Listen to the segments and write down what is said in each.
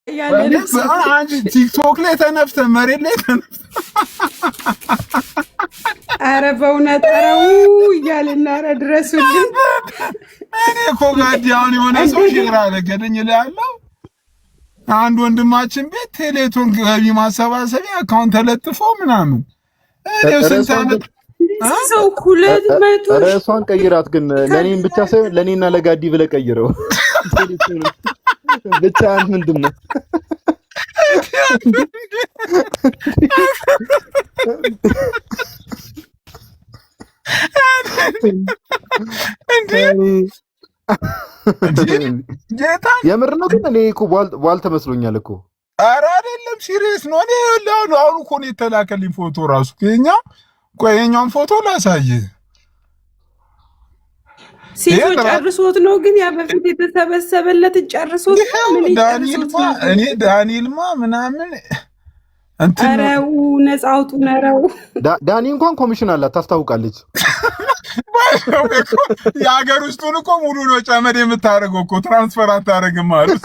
አንቺ ቲክቶክ ላይ ተነፍተ መሬት ላይ ኧረ በእውነት እያልና ኧረ ድረሱልኝ። እኔ እኮ ጋዲያውን የሆነ ሰው ሼር አደረገልኝ እላለሁ። አንድ ወንድማችን ቤት ቴሌቶን ገቢ ማሰባሰቢያ አካውንት ተለጥፎ ምናምን ስንት ዓመት ሰው 200 ርዕሷን ቀይራት ግን ለኔም ብቻ ሳይሆን ለኔና ለጋዲ ብለህ ቀይረው። ብቻ ምንድን ነው የምር ነው ግን እኔ እኮ ዋልተ መስሎኛል እኮ። ኧረ አይደለም ሲሪየስ ነው። እኔ አሁን እኮ ነው የተላከልኝ ፎቶ ራሱ የኛው። ቆይ የኛውን ፎቶ ላሳይህ። ሲቶ ጨርሶት ነው ግን ያ በፊት የተሰበሰበለት ጨርሶት ምን ዳንኤልማ እኔ ዳንኤልማ ምናምን እንትን አረው ነፃ አውጡ ነረው ዳኒ እንኳን ኮሚሽን አላት ታስታውቃለች። የሀገር ውስጡን እኮ ሙሉ ነው ጨመድ የምታደርገው እኮ ትራንስፈር አታደርግም ማለት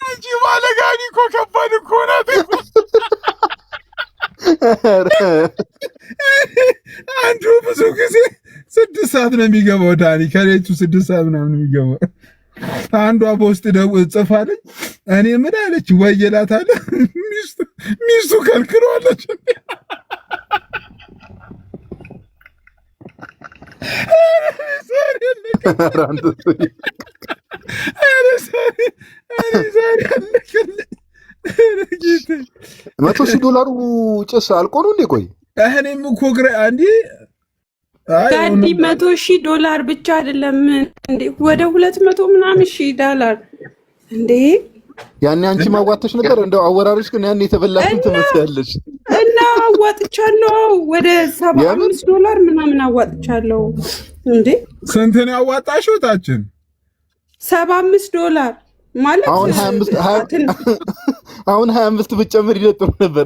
እንጂ ባለጋኒ እኮ ከባድ እኮ ናት። አንዱ ብዙ ጊዜ 6 ሰዓት ነው የሚገባው ዳኒ ከሌቱ 6 ሰዓት ምናምን የሚገባው። አንዷ በውስጥ ጽፋለች። እኔ ምን አለች ወየላታለ ሚስቱ ከልክለዋለች። $100,000 ጭስ አልቆ ነው እንዴ? ቆይ እኔም እኮ ግራ አንዴ ጋዲ $100,000 ብቻ አይደለም እንዴ ወደ 200 ምናምን ሺህ ዶላር እንዴ። ያኔ አንቺ ማዋተሽ ነበር እንደው አወራርሽ ግን ያኔ የተበላሽን ትመስያለሽ። እና አዋጥቻለሁ ወደ $75 ምናምን አዋጥቻለሁ እንዴ። ስንት ነው ያዋጣሽው ታችን? $75 ማለት አሁን 25 ብትጨምር ይለጥሩ ነበር።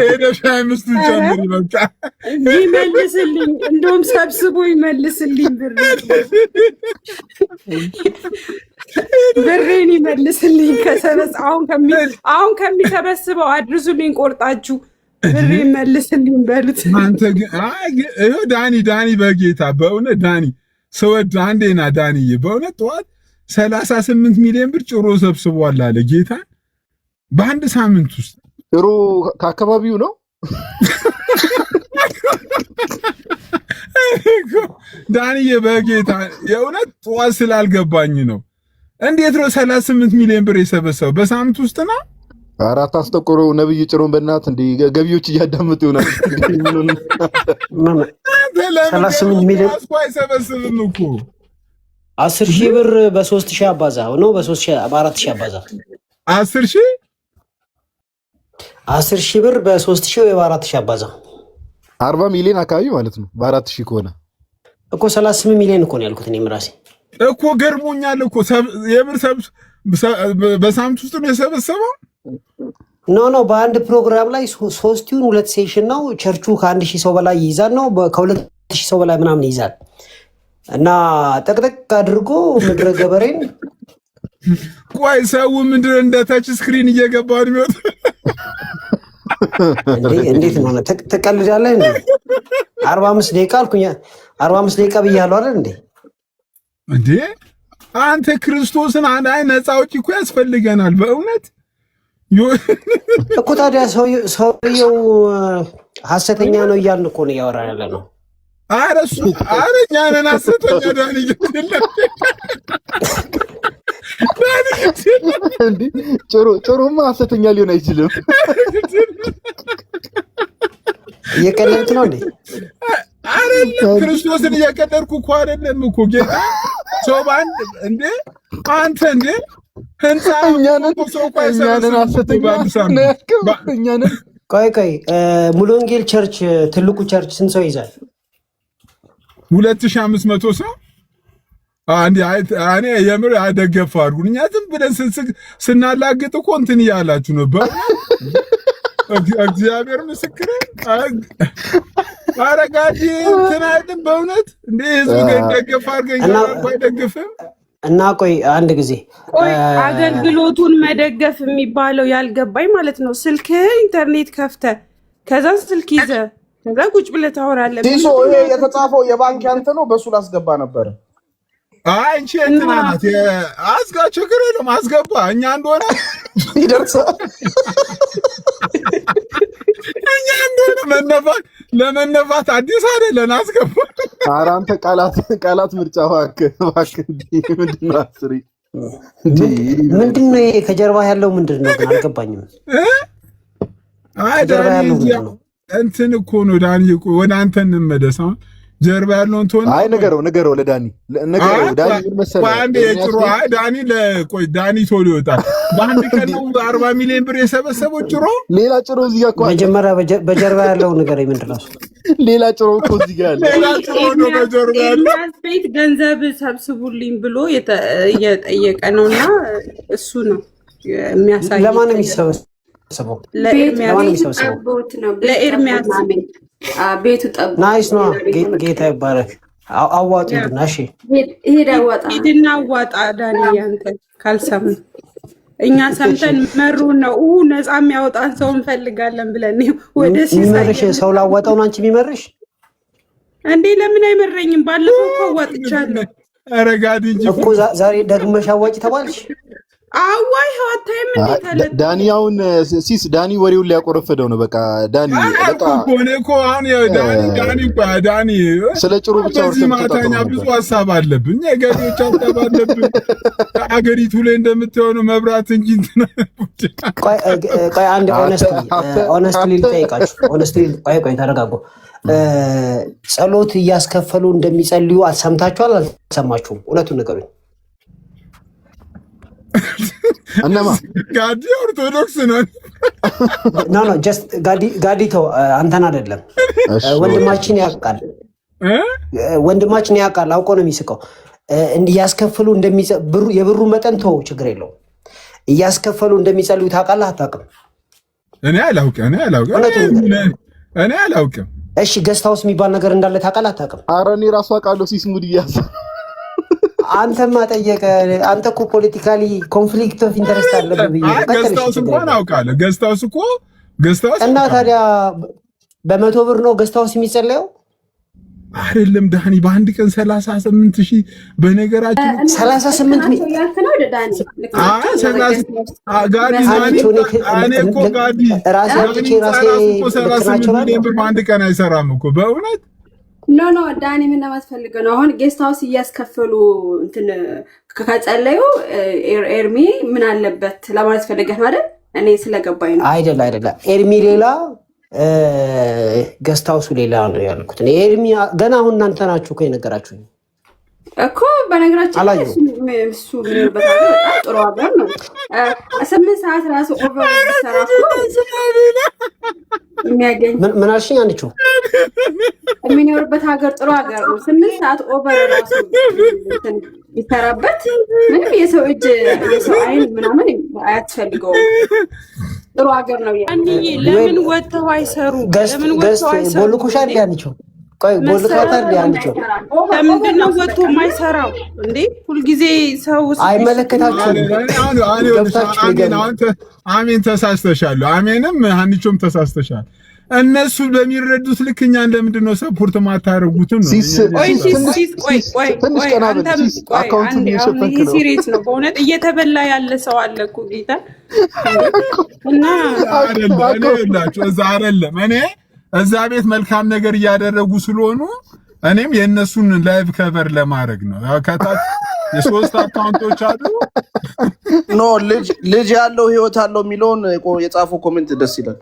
ሄደሽ 25 ብትጨምር በቃ ይመልስልኝ፣ እንደውም ሰብስቦ ይመልስልኝ ብሬን ይመልስልኝ። አሁን ከሚሰበስበው አድርሱልኝ፣ ቆርጣችሁ ብሬ ይመልስልኝ በሉት። አንተ ግን ዳኒ በጌታ በእውነት ዳኒ ሰወድ አንዴና ዳኒዬ በእውነት ጠዋት 38 ሚሊዮን ብር ጭሮ ሰብስቧል አለ ጌታ በአንድ ሳምንት ውስጥ። ጭሮ ከአካባቢው ነው ዳኒዬ በጌታ የእውነት ጠዋት ስላልገባኝ ነው። እንዴት ነው 38 ሚሊዮን ብር የሰበሰበው በሳምንት ውስጥ ነው? አራት አስተቆሮ ነብይ ጭሮን በእናት እንደ ገቢዎች እያዳመጡ ይሆናል። 38 ሚሊዮን አይሰበስብም እኮ 10,000 ብር በ3,000 አባዛ ነው። በ4,000 አባዛ 10,000 ብር በ3,000 ወይ በ4,000 አባዛ 40 ሚሊዮን አካባቢ ማለት ነው። በ4,000 ከሆነ እኮ 38 ሚሊዮን እኮ ነው ያልኩት እኔ ራሴ እኮ ገርሞኛል እኮ የምር በሳምንት ውስጥ ነው የሰበሰበው። ኖ በአንድ ፕሮግራም ላይ 2 ሴሽን ነው። ቸርቹ ከ1,000 ሰው በላይ ይይዛል ነው ከ2,000 ሰው በላይ ምናምን ይይዛል። እና ጠቅጠቅ አድርጎ ምድረ ገበሬን ቆይ ሰው ምንድን እንደ ታች ስክሪን እየገባ ነው የሚወጣው እንዴት ነው ተቀልዳለህ እንዴ? 45 ደቂቃ አልኩኝ 45 ደቂቃ ብያለሁ አይደል እንዴ አንተ ክርስቶስን አንድ አይ ነፃ አውጪ እኮ ያስፈልገናል በእውነት እኮ። ታዲያ ሰውየው ሐሰተኛ ነው እያልን እኮ ነው እያወራን ያለ ነው። አረሱ አረኛና ሐሰተኛ ዳኒ ጭሮማ ሐሰተኛ ሊሆን አይችልም። እየቀለድክ ነው እንዴ? አይደለም ክርስቶስን እየቀለድኩ እኮ አይደለም እኮ ጌታ ሰው ባንድ እንዴ አንተ እንዴ ህንጻ እኛንን ሐሰተኛ እኛንን ቆይ ሙሉ ወንጌል ቸርች ትልቁ ቸርች ስንት ሰው ይዛል? 2,500 ሰው። እኔ የምር አደገፍ አድርጉን። እኛ ዝም ብለን ስናላግጥ እኮ እንትን እያላችሁ ነበር። እግዚአብሔር ምስክር አረጋዲ እንትን አይደል በእውነት እንዴ ህዝብ ገደገፍ አርገኝ አይደግፍም። እና ቆይ አንድ ጊዜ አገልግሎቱን መደገፍ የሚባለው ያልገባኝ ማለት ነው። ስልክ ኢንተርኔት ከፍተ ከዛ ስልክ ይዘ ከዛ ቁጭ ብለህ ታወራለህ። ሲሶ ይሄ የተጻፈው የባንክ ያንተ ነው። በሱ ላስገባ ነበር። አንቺ እንትና ናት አስጋ ችግር የለም አስገባ። እኛ እንደሆነ ይደርሳል። እኛ እንደሆነ ለመነፋት አዲስ አይደለን አስገባ። ኧረ አንተ ቃላት ምርጫ እባክህ ምንድነው አስሪ ምንድነው ይሄ ከጀርባ ያለው ምንድነው ግን አልገባኝም። አይ ዳኒ እንትን እኮ ነው ዳኒ እኮ ወደ አንተ እንመለስ። አሁን ጀርባ ያለውን ትሆን አይ ነገረው ለዳኒ ነገረው ዳኒ ምን መሰለህ አንዴ የጭሩ አይ ዳኒ ለቆይ ዳኒ ቶሎ ይወጣል። በአንድ ቀን ነው 40 ሚሊዮን ብር የሰበሰበው ጭሮ ሌላ ጭሮ እዚህ ጋር እኮ መጀመሪያ በጀርባ ያለው ነገር ምንድን ነው? ሌላ ጭሮ እኮ እዚህ ጋር አለ። ሌላ ጭሮ ነው በጀርባ ያለው። ቤት ገንዘብ ሰብስቡልኝ ብሎ እየጠየቀ ነውና እሱ ነው የሚያሳይ። ለማን ነው የሚሰበሰበው? ለኤርሚያስ ቤቱ ጠብ ናይስ ነው። ጌታ ይባረክ። አዋጡ ይድና እሺ ሂድና አዋጣ ዳኒ። አንተ ካልሰሙ እኛ ሰምተን መሩ ነው ነፃ የሚያወጣን ሰው እንፈልጋለን ብለን ወደ ሲመርሽ ሰው ላዋጣው ነው አንቺ የሚመርሽ እንዴ? ለምን አይመረኝም? ባለፈው እኮ አዋጥቻለሁ። አረጋዲ እንጂ እኮ ዛሬ ደግመሽ አዋጭ ተባልሽ። አዋይ ሀዋታይም እንዴታለ ዳኒ አሁን ሲስ ዳኒ ወሬውን ሊያቆረፈደው ነው። በቃ ዳኒ በቃ እኮ አሁን ዳኒ ስለ ጭሩ ብቻ ወርሰን ማታኛ ብዙ ሀሳብ አለብኝ። የገሪዎች ሀሳብ አለብኝ። አገሪቱ ላይ እንደምትሆኑ መብራት እንጂ ቆይ አንድ ኦነስትሊ ልጠይቃችሁ። ኦነስትሊ ቆይ ተረጋጉ። ጸሎት እያስከፈሉ እንደሚጸልዩ ሰምታችኋል? አልሰማችሁም? እውነቱን ንገሩኝ። እነማ ጋዲ ኦርቶዶክስ ነው። ኖ ጀስት ጋዲ ተው፣ አንተን አይደለም። ወንድማችን ያውቃል። አውቆ ነው የሚስቀው። እያስከፈሉ የብሩ መጠን ተው፣ ችግር የለውም። እያስከፈሉ እንደሚጸልዩ ታውቃለህ? አታውቅም? እኔ አላውቅም። እሺ ገስት ሃውስ የሚባል ነገር እንዳለ ታውቃለህ? አታውቅም? ኧረ እኔ ራሱ አውቃለሁ። ሲስሙድ እያዘ አንተማ ጠየቀ። አንተ እኮ ፖለቲካሊ ኮንፍሊክት ኦፍ ኢንተረስት አለብህ ብዬ ገስታውስ እንኳን አውቃለሁ። ገስታውስ እና ታዲያ በ100 ብር ነው ገስታውስ የሚጸለየው? አይደለም ዳኒ፣ በአንድ ቀን 38,000 በነገራችን 38 በአንድ ቀን አይሰራም እኮ በእውነት ኖ ዳኒ ምን ለማስፈልገው ነው? አሁን ጌስት ሃውስ እያስከፈሉ እንትን ከጸለዩ ኤርሚ ምን አለበት ለማለት ፈልገህ ነው አይደል? እኔ ስለገባኝ ነው። አይደለ ኤርሚ ሌላ ጌስት ሃውሱ ሌላ ነው ያልኩት። እኔ ኤርሚ ገና አሁን እናንተ ናችሁ እኮ የነገራችሁኝ እኮ። በነገራችን ላይ እሱ በጣም ጥሩ ሀገር ነው። 8 ሰዓት ራሱ ኦቨር ሰራፍ የሚያገኝ ምን አልሽኝ? አንቺው የሚኖርበት ሀገር ጥሩ ሀገር ነው። 8 ሰዓት ኦቨር ራሱ ይሰራበት። ምንም የሰው እጅ የሰው አይን ምናምን አያስፈልገውም። ጥሩ ሀገር ነው። ለምን ወጥተው አይሰሩ? ለምን ወጥተው አይሰሩ? ቦልኩሻ እንዴ አንቺው? ቆይ ቦልካታ እንዴ አንቺው? ለምንድን ነው ወጥቶ የማይሰራው እንዴ? ሁልጊዜ ሰው አይመለከታችሁም። አሜን ተሳስተሻል። አሜንም አንቺውም ተሳስተሻል። እነሱ በሚረዱት ልክ እኛን ለምንድን ነው ሰፖርት ማታረጉትም ነው? ሲሪየስ ነው በእውነት እየተበላ ያለ ሰው አለ እኮ ጌታ እና አይደላችሁ እዛ አይደለም። እኔ እዛ ቤት መልካም ነገር እያደረጉ ስለሆኑ እኔም የእነሱን ላይቭ ከቨር ለማድረግ ነው። ከታች የሶስት አካውንቶች አሉ። ኖ ልጅ ያለው ህይወት አለው የሚለውን የጻፈው ኮሜንት ደስ ይላል።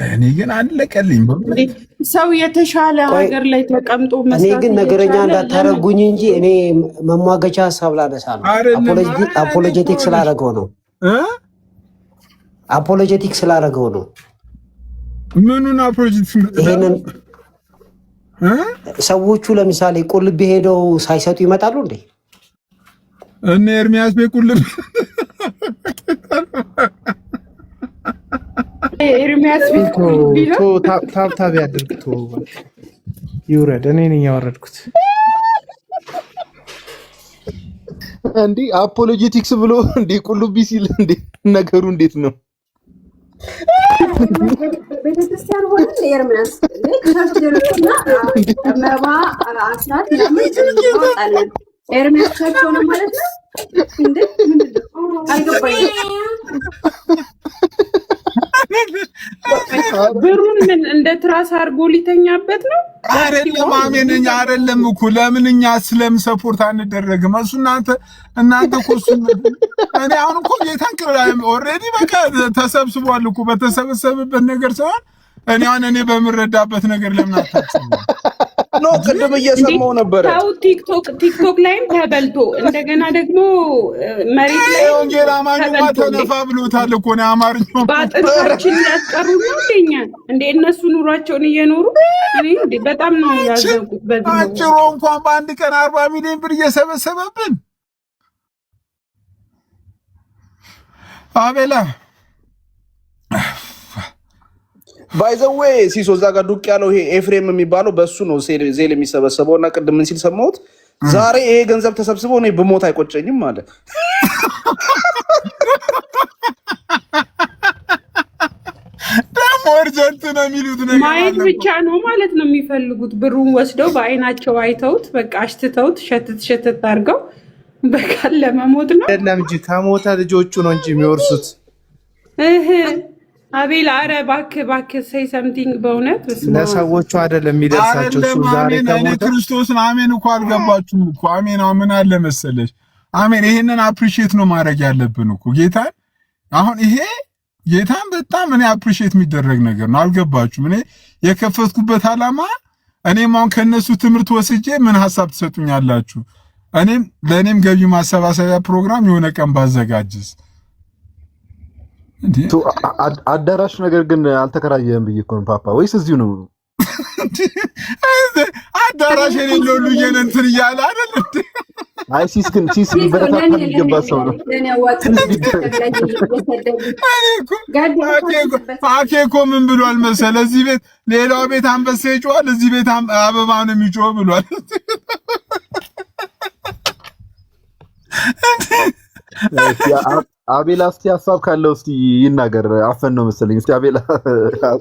እኔ ግን አለቀልኝ። ሰው የተሻለ ሀገር ላይ ተቀምጦ እኔ ግን ነገረኛ እንዳታረጉኝ እንጂ እኔ መሟገቻ ሀሳብ ላነሳ ነው። አፖሎጀቲክ ስላደረገው ነው። አፖሎጀቲክ ስላደረገው ነው። ምኑን አፖሎጀቲክ? ይሄንን ሰዎቹ ለምሳሌ ቁልቢ ሄደው ሳይሰጡ ይመጣሉ እንዴ? እነ ኤርሚያስ ቤት ቁልቢ ኤርሚያስ ቤት ታብታብ ያድርግ ይውረድ። እኔ ነኝ ያወረድኩት። እንዴ አፖሎጂቲክስ ብሎ እንዴ ቁልቢ ሲል እንዴ ነገሩ እንዴት ነው? ቤተክርስቲያን ሆነ ኤርሚያስ መባ አስራት ያመጣለን ኤርሚያስ ቸርች ሆነ ማለት ነው እንዴ? አልገባኝም። ብሩን ምን እንደ ትራስ አድርጎ ሊተኛበት ነው? አይደለም አሜንኛ አይደለም እኮ ለምን እኛ ስለም ሰፖርት አንደረግም? እሱ እናንተ እኮ እሱ እኔ አሁን እኮ ጌታን ኦልሬዲ በቃ ተሰብስቧል እኮ በተሰበሰበበት ነገር ሳይሆን እኔ በምረዳበት ነገር ለምን አታስቡ? ኖ ቅድም እየሰማው ነበር። ታው ቲክቶክ ላይም ተበልቶ እንደገና ደግሞ መሬት ላይ ወንጌል አማኙማ ተነፋ ብሎታል እኮ ነው አማርኛው። ባጥራችን ያስቀሩ ነው እንደኛ እንደ እነሱ ኑሯቸውን እየኖሩ እኔ እንደ በጣም ነው ያዘንኩት። በዚህ አጭሮ እንኳን በአንድ ቀን 40 ሚሊዮን ብር እየሰበሰበብን አቤላ ባይዘዌ ሲሶ እዛ ጋር ዱቅ ያለው ይሄ ኤፍሬም የሚባለው በሱ ነው ዜል የሚሰበሰበው እና ቅድም ምን ሲል ሰማሁት? ዛሬ ይሄ ገንዘብ ተሰብስቦ እኔ ብሞት አይቆጨኝም ማለት ደግሞ እርጀንት ነው የሚሉት ነገር ማየት ብቻ ነው ማለት ነው የሚፈልጉት። ብሩን ወስደው በአይናቸው አይተውት በቃ አሽትተውት ሸተት አድርገው በቃ ለመሞት ነው። አይደለም እንጂ ከሞተ ልጆቹ ነው እንጂ የሚወርሱት። አቤል አረ እባክህ say something በእውነት ለሰዎቹ አይደለም የሚደርሳቸው። እሱ ዛሬ ከሞተ ክርስቶስን አሜን እኮ አልገባችሁም እኮ አሜን። ምን አለ መሰለሽ አሜን፣ ይሄንን አፕሪሺየት ነው ማድረግ ያለብን እኮ ጌታን። አሁን ይሄ ጌታን በጣም እኔ አፕሪሺየት የሚደረግ ነገር ነው። አልገባችሁም? እኔ የከፈትኩበት ዓላማ እኔም አሁን ከነሱ ትምህርት ወስጄ ምን ሐሳብ ትሰጡኛላችሁ? ለእኔም ገቢ ማሰባሰቢያ ፕሮግራም የሆነ ቀን ባዘጋጅስ አዳራሽ ነገር ግን አልተከራየም ብዬ እኮ ነው ፓፓ። ወይስ እዚሁ ነው አዳራሽ የሌለው ልጅን እንትን እያለ አይደል እንዴ? አይ ሲስ በረታታ የሚገባ ሰው ነው። አኬ እኮ ምን ብሏል መሰለ? እዚህ ቤት ሌላው ቤት አንበሳ ይጮሃል፣ እዚህ ቤት አበባ ነው የሚጮህ ብሏል። አቤላ እስቲ ሐሳብ ካለው እስቲ ይናገር። አፈን ነው መሰለኝ። እስቲ አቤላ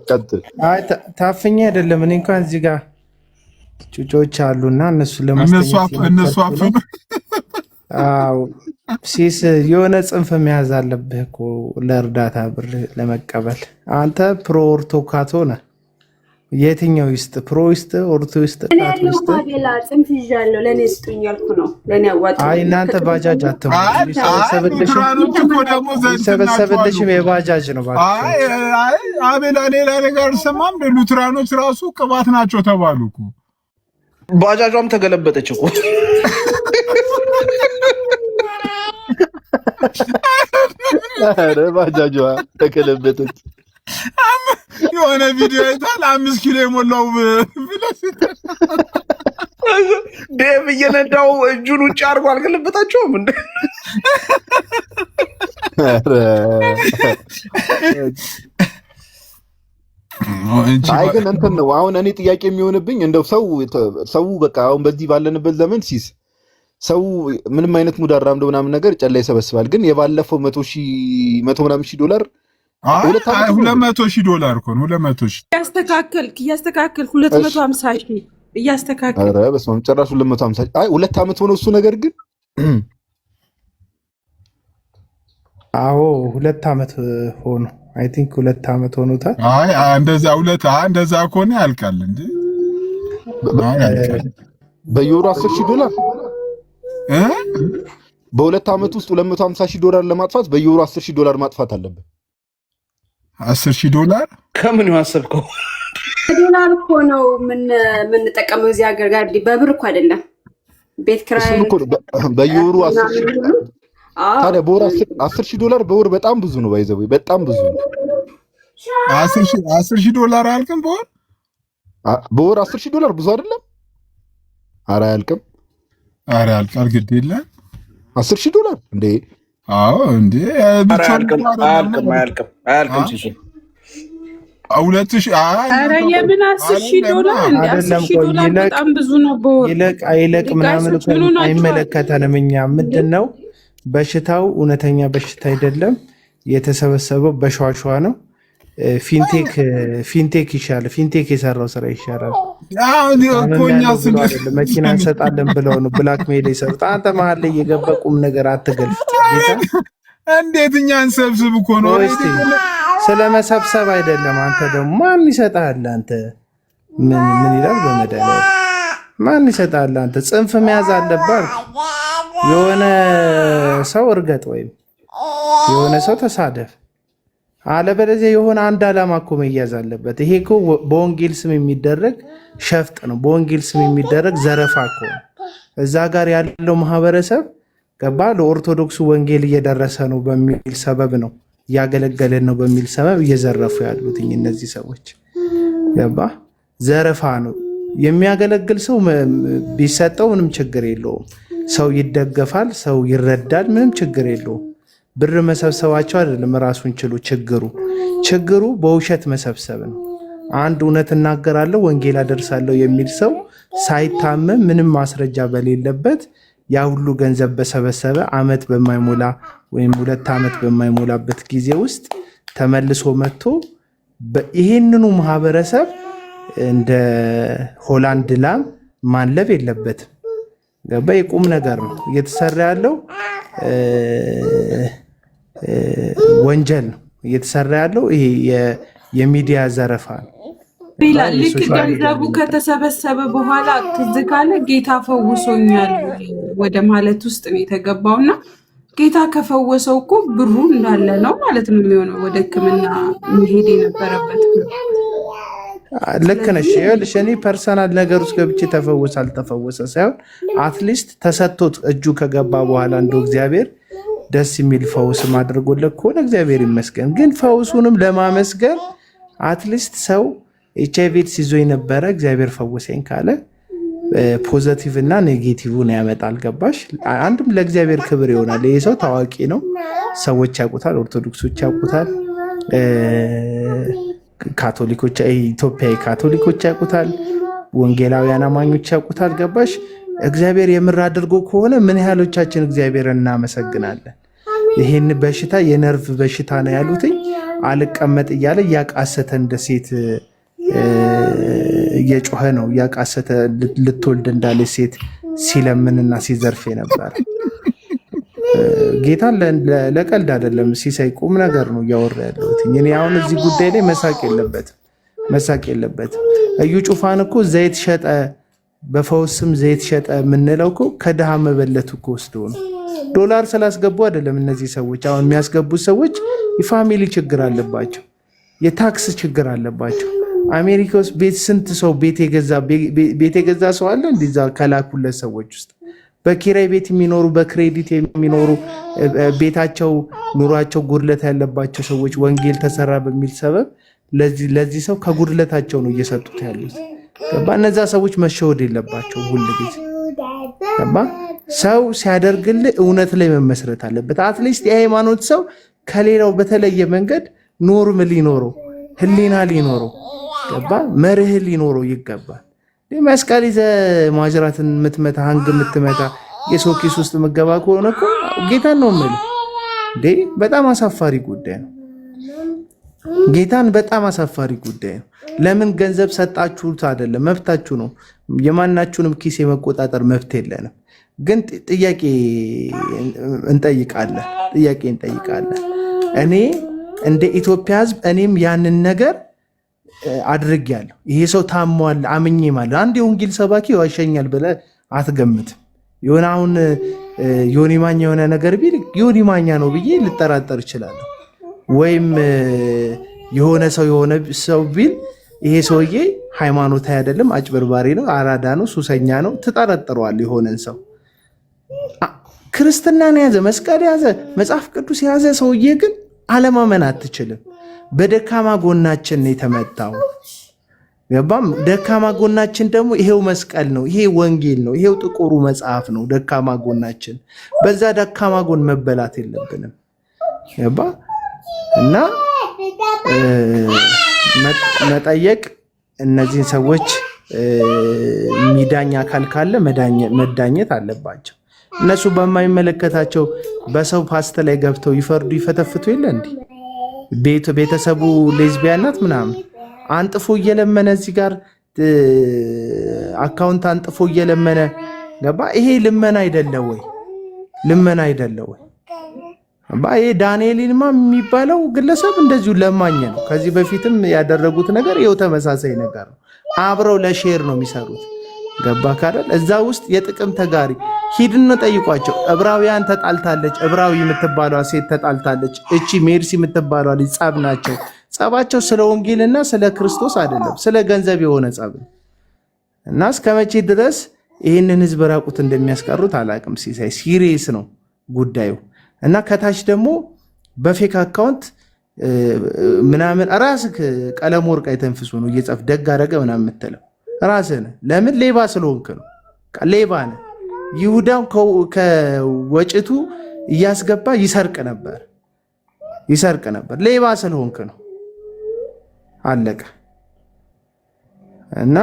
ቀጥል። አይ ታፍኛ አይደለም። እኔ እንኳን እዚህ ጋር ጩጮች አሉና እነሱ ለማስተኛት እነሱ አፈን። አዎ ሲስ የሆነ ጽንፍ መያዝ አለብህ እኮ ለእርዳታ ብር ለመቀበል። አንተ ፕሮ ኦርቶካቶ ነህ። የትኛው ይስጥ? ፕሮ ይስጥ? ኦርቶ ይስጥ? ካቶ ይስጥ? አቤላ ጽንፍ ይዣለሁ ለኔ ስጡኝ ያልኩ ነው። ለኔ አዋጣ። አይ እናንተ ባጃጅ አትሞሉ። ሰበሰብልሽም የባጃጅ ነው ባክ። አይ አቤላ ሌላ ነገር ሰማም። ሉትራኖች ራሱ ቅባት ናቸው ተባሉ እኮ። ባጃጇም ተገለበጠች እኮ። አረ ባጃጇ ተገለበጠች። የሆነ ቪዲዮ አይታል 5 ኪሎ የሞላው ብለሽ ዴቭ እየነዳው እጁን ውጭ አድርጎ አልገለበጣቸውም እንዴ? አይ ግን እንትን ነው አሁን እኔ ጥያቄ የሚሆንብኝ እንደው ሰው በቃ አሁን በዚህ ባለንበት ዘመን ሲስ ሰው ምንም አይነት ሙድ አራምዶ ምናምን ነገር ጨላ ይሰበስባል። ግን የባለፈው 100 ምናምን ሺህ $200,000 እኮ ነው። 200,000 እያስተካከልክ 250,000 እያስተካከልክ። ኧረ በስመ አብ ጭራሽ 250። አይ 2 ዓመት ሆኖ እሱ ነገር ግን አዎ 2 ዓመት ሆኖ አይ ቲንክ 2 ዓመት ሆኖታል። አይ እንደዛ ከሆነ ያልቃል እንዴ? በየወሩ $10,000 በ2 ዓመት ውስጥ $250,000 ለማጥፋት በየወሩ $10,000 ማጥፋት አለበት። $10,000 ከምን ያሰብከው? ዶላር እኮ ነው የምንጠቀመው እዚህ ሀገር ጋር በብር እኮ አይደለም። ቤት ኪራይ በየወሩ 10,000 ታዲያ በወር $10,000 በወር በጣም ብዙ ነው። ባይዘው በጣም ብዙ ነው። $10,000 አያልቅም በወር $10,000 ብዙ አይደለም። ኧረ አያልቅም። ኧረ ያልቃል። ግድ የለም $10,000 እንዴ? አዎ እንዴ አያልቅም ሲሱ 2000 ኧረ የምን $10,000 እንደ $10,000 በጣም ብዙ ነው። ይለቅ ምናምን አይመለከተንም። እኛ ምንድነው በሽታው እውነተኛ በሽታ አይደለም። የተሰበሰበው በሸዋሸዋ ነው። ፊንቴክ ይሻላል። ፊንቴክ የሰራው ስራ ይሻላል። መኪና እንሰጣለን ብለው ነው ብላክ ሜል የሰሩት። አንተ መሀል ላይ የገባ ቁም ነገር አትገልፍ። እንዴት እኛን ሰብስብ እኮ ነው። ስለመሰብሰብ አይደለም። አንተ ደግሞ ማን ይሰጣል? አንተ ምን ይላል በመድኃኒዓለም ማን ይሰጣል? አንተ ጽንፍ መያዝ አለባት። የሆነ ሰው እርገጥ ወይም የሆነ ሰው ተሳደፍ፣ አለበለዚያ የሆነ አንድ ዓላማ እኮ መያዝ አለበት። ይሄ እኮ በወንጌል ስም የሚደረግ ሸፍጥ ነው። በወንጌል ስም የሚደረግ ዘረፋ እኮ ነው። እዛ ጋር ያለው ማህበረሰብ ገባ ለኦርቶዶክሱ ወንጌል እየደረሰ ነው በሚል ሰበብ ነው እያገለገለን ነው በሚል ሰበብ እየዘረፉ ያሉት እነዚህ ሰዎች ገባ። ዘረፋ ነው። የሚያገለግል ሰው ቢሰጠው ምንም ችግር የለውም። ሰው ይደገፋል፣ ሰው ይረዳል፣ ምንም ችግር የለውም። ብር መሰብሰባቸው አይደለም ራሱን ችሉ ችግሩ በውሸት መሰብሰብ ነው። አንድ እውነት እናገራለሁ ወንጌል አደርሳለሁ የሚል ሰው ሳይታመም ምንም ማስረጃ በሌለበት ያ ሁሉ ገንዘብ በሰበሰበ ዓመት በማይሞላ ወይም 2 ዓመት በማይሞላበት ጊዜ ውስጥ ተመልሶ መጥቶ ይህንኑ ማህበረሰብ እንደ ሆላንድ ላም ማለብ የለበትም። ገባ። የቁም ነገር ነው እየተሰራ ያለው። ወንጀል ነው እየተሰራ ያለው። ይሄ የሚዲያ ዘረፋ ነው። ልክ ገንዘቡ ከተሰበሰበ በኋላ ትዝ ካለ ጌታ ፈውሶኛል ወደ ማለት ውስጥ ነው የተገባውና ጌታ ከፈወሰው እኮ ብሩ እንዳለ ነው ማለት ነው የሚሆነው። ወደ ሕክምና መሄድ የነበረበት ልክ ነሽ። ይኸውልሽ እኔ ፐርሰናል ነገር ውስጥ ገብቼ ተፈወሰ አልተፈወሰ ሳይሆን አትሊስት ተሰጥቶት እጁ ከገባ በኋላ እንደው እግዚአብሔር ደስ የሚል ፈውስ ማድረጎለት ከሆነ እግዚአብሔር ይመስገን። ግን ፈውሱንም ለማመስገን አትሊስት ሰው HIV ይዞ የነበረ እግዚአብሔር ፈወሰኝ ካለ ፖዘቲቭ እና ኔጌቲቭን ያመጣል። ገባሽ? አንድም ለእግዚአብሔር ክብር ይሆናል። ይሄ ሰው ታዋቂ ነው፣ ሰዎች ያውቁታል፣ ኦርቶዶክሶች ያውቁታል፣ ካቶሊኮች ኢትዮጵያዊ ካቶሊኮች ያውቁታል፣ ወንጌላውያን አማኞች ያውቁታል። ገባሽ? እግዚአብሔር የምር አድርጎ ከሆነ ምን ያህሎቻችን እግዚአብሔርን እናመሰግናለን። ይሄን በሽታ የነርቭ በሽታ ነው ያሉትኝ አልቀመጥ እያለ እያቃሰተ እንደ ሴት እየጮኸ ነው እያቃሰተ ልትወልድ እንዳለ ሴት ሲለምንና ሲዘርፍ ነበር። ጌታን ለቀልድ አይደለም ሲሳይ ቁም ነገር ነው እያወራ ያለሁት። እኔ አሁን እዚህ ጉዳይ ላይ መሳቅ የለበትም። እዩ ጩፋን እኮ ዘይት ሸጠ፣ በፈውስም ዘይት ሸጠ የምንለው እኮ ከድሃ መበለት እኮ ወስዶ ነው። ዶላር ስላስገቡ አይደለም። እነዚህ ሰዎች አሁን የሚያስገቡት ሰዎች የፋሚሊ ችግር አለባቸው፣ የታክስ ችግር አለባቸው። አሜሪካ ውስጥ ስንት ሰው ቤት የገዛ ሰው አለ? እንደዛ ከላኩለት ሰዎች ውስጥ በኪራይ ቤት የሚኖሩ በክሬዲት የሚኖሩ ቤታቸው ኑሯቸው ጉድለት ያለባቸው ሰዎች ወንጌል ተሰራ በሚል ሰበብ ለዚህ ሰው ከጉድለታቸው ነው እየሰጡት ያሉት። ገባ? እነዛ ሰዎች መሸወድ የለባቸው ሁሉ ጊዜ። ገባ? ሰው ሲያደርግልህ እውነት ላይ መመስረት አለበት። አትሊስት የሃይማኖት ሰው ከሌላው በተለየ መንገድ ኖርም ሊኖረው ህሊና ሊኖረው ገባ? መርህ ሊኖረው ይገባል። መስቀል ይዘህ ማጅራትን የምትመታ ሀንግ የምትመታ የሰው ኪስ ውስጥ መገባ ከሆነ እኮ ጌታን ነው የምልህ እንዴ! በጣም አሳፋሪ ጉዳይ ነው። ጌታን በጣም አሳፋሪ ጉዳይ ነው። ለምን ገንዘብ ሰጣችሁት? አይደለም መብታችሁ ነው። የማናችሁንም ኪስ የመቆጣጠር መብት የለንም። ግን ጥያቄ እንጠይቃለን። እኔ እንደ ኢትዮጵያ ሕዝብ እኔም ያንን ነገር አድርጌያለሁ። ይሄ ሰው ታሟል አምኜ ማለት አንድ የወንጌል ሰባኪ ይዋሸኛል ብለህ አትገምትም። የሆነ አሁን ዮኒ ማኛ የሆነ ነገር ቢል ዮኒ ማኛ ነው ብዬ ልጠራጠር እችላለሁ። ወይም የሆነ ሰው ቢል ይሄ ሰውዬ ሃይማኖታዊ አይደለም፣ አጭበርባሪ ነው፣ አራዳ ነው፣ ሱሰኛ ነው ትጠረጥረዋል። የሆነን ሰው ክርስትናን የያዘ መስቀል የያዘ መጽሐፍ ቅዱስ የያዘ ሰውዬ ግን አለማመን አትችልም። በደካማ ጎናችን ነው የተመታው። ገባም? ደካማ ጎናችን ደግሞ ይሄው መስቀል ነው፣ ይሄ ወንጌል ነው፣ ይሄው ጥቁሩ መጽሐፍ ነው ደካማ ጎናችን። በዛ ደካማ ጎን መበላት የለብንም። ገባ? እና መጠየቅ እነዚህን ሰዎች ሚዳኝ አካል ካለ መዳኘት አለባቸው። እነሱ በማይመለከታቸው በሰው ፓስት ላይ ገብተው ይፈርዱ ይፈተፍቱ የለ እንዲ ቤተሰቡ ሌዝቢያን ናት ምናምን አንጥፎ እየለመነ እዚህ ጋር አካውንት አንጥፎ እየለመነ ገባ። ይሄ ልመና አይደለ ወይ? ልመና አይደለ ወይ? ይሄ ዳንኤልማ የሚባለው ግለሰብ እንደዚሁ ለማኝ ነው። ከዚህ በፊትም ያደረጉት ነገር ይኸው ተመሳሳይ ነገር ነው። አብረው ለሼር ነው የሚሰሩት። ገባ ካደል እዛ ውስጥ የጥቅም ተጋሪ ሂድን ጠይቋቸው። ዕብራውያን ተጣልታለች፣ ዕብራዊ የምትባሏ ሴት ተጣልታለች፣ እቺ ሜርሲ የምትባሏ ልጅ ጸብ ናቸው። ጸባቸው ስለ ወንጌልና ስለ ክርስቶስ አይደለም፣ ስለ ገንዘብ የሆነ ጸብ ነው። እና እስከ መቼ ድረስ ይህንን ህዝብ ራቁት እንደሚያስቀሩት አላቅም። ሲሳይ ሲሪየስ ነው ጉዳዩ። እና ከታች ደግሞ በፌክ አካውንት ምናምን ራስህ ቀለም ወርቅ አይተንፍሱ ነው እየጻፍ ደግ አደረገ ምናምን የምትለው ራስህ ነህ። ለምን? ሌባ ስለሆንክ ነው። ሌባ ነህ። ይሁዳው ከወጭቱ እያስገባ ይሰርቅ ነበር። ሌባ ስለሆንክ ነው። አለቀ። እና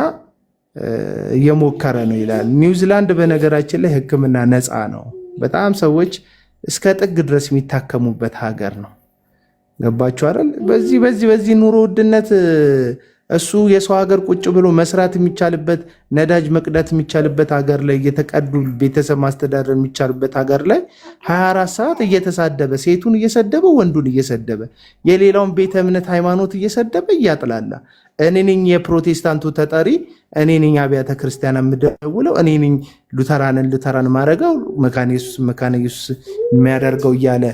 እየሞከረ ነው ይላል። ኒውዚላንድ በነገራችን ላይ ሕክምና ነፃ ነው። በጣም ሰዎች እስከ ጥግ ድረስ የሚታከሙበት ሀገር ነው። ገባችሁ አይደል? በዚህ ኑሮ ውድነት እሱ የሰው ሀገር ቁጭ ብሎ መስራት የሚቻልበት ነዳጅ መቅዳት የሚቻልበት ሀገር ላይ እየተቀዱ ቤተሰብ ማስተዳደር የሚቻልበት ሀገር ላይ 24 ሰዓት እየተሳደበ ሴቱን እየሰደበ ወንዱን እየሰደበ የሌላውን ቤተ እምነት ሃይማኖት እየሰደበ እያጥላላ እኔ ነኝ የፕሮቴስታንቱ ተጠሪ፣ እኔ ነኝ አብያተ ክርስቲያን የምደውለው፣ እኔ ነኝ ሉተራን ማረገው፣ መካነ ኢየሱስ የሚያደርገው እያለ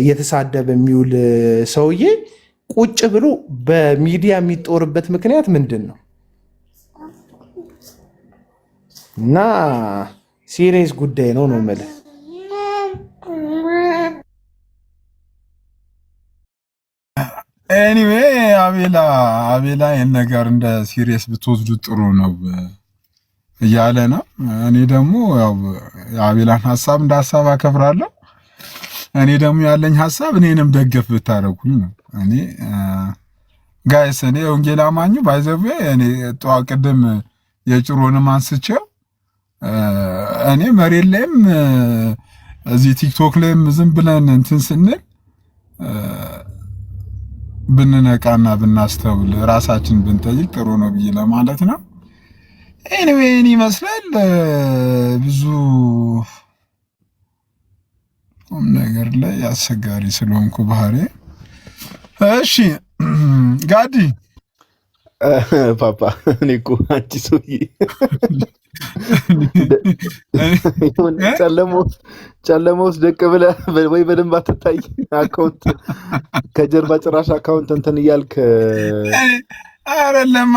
እየተሳደበ የሚውል ሰውዬ ቁጭ ብሎ በሚዲያ የሚጦርበት ምክንያት ምንድን ነው? እና ሲሪየስ ጉዳይ ነው የምልህ። ኤኒዌይ አቤላ ይህን ነገር እንደ ሲሪየስ ብትወስዱ ጥሩ ነው እያለ ነው። እኔ ደግሞ ያው የአቤላን ሀሳብ እንደ ሀሳብ አከብራለሁ። እኔ ደግሞ ያለኝ ሀሳብ እኔንም ደገፍ ብታረጉኝ ነው። እኔ ጋይስ እኔ ወንጌል አማኙ ባይዘው እኔ ጠዋ ቅድም የጭሮንም አንስቼው እኔ መሬት ላይም እዚህ ቲክቶክ ላይም ዝም ብለን እንትን ስንል ብንነቃና ብናስተውል ራሳችን ብንጠይቅ ጥሩ ነው ብዬ ለማለት ነው። ኤኒዌይ ይመስላል ብዙ ነገር ላይ አስቸጋሪ ስለሆንኩ ባህሪ። እሺ ጋዲ ፓፓ እኔ እኮ አንቺ ሰውዬ ጨለማ ውስጥ ደቅ ብለህ ወይ በደንብ አትታይ። አካውንት ከጀርባ ጭራሽ አካውንት እንትን እያልክ አይደለም።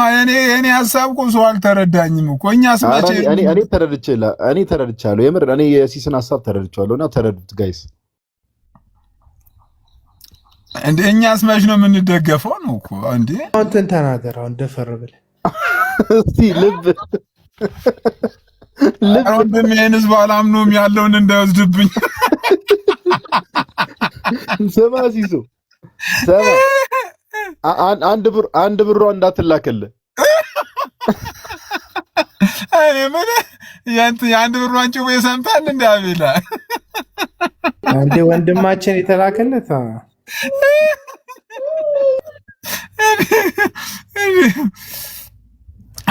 እኔ ሀሳብ እኮ ሰው አልተረዳኝም እኮ እኛ ስማቼ እኔ ተረድቻለሁ። የምር እኔ የሲስን ሀሳብ ተረድቻለሁና ተረዱት ጋይስ። እንደ እኛስ መች ነው የምንደገፈው ነው እኮ እንዴ። አንተን ተናገር አሁን ደፈር ብለህ እስቲ ልብ ወንድም ይሄን ህዝብ አላምኖም ያለውን እንዳይወስድብኝ። ስማ ሲሱ ስማ፣ አንድ ብሯ እንዳትላከልህ። እኔ ምን የአንድ ብሯን ጭዌ ሰምታል እንደ አቤላ አንዴ ወንድማችን የተላከለት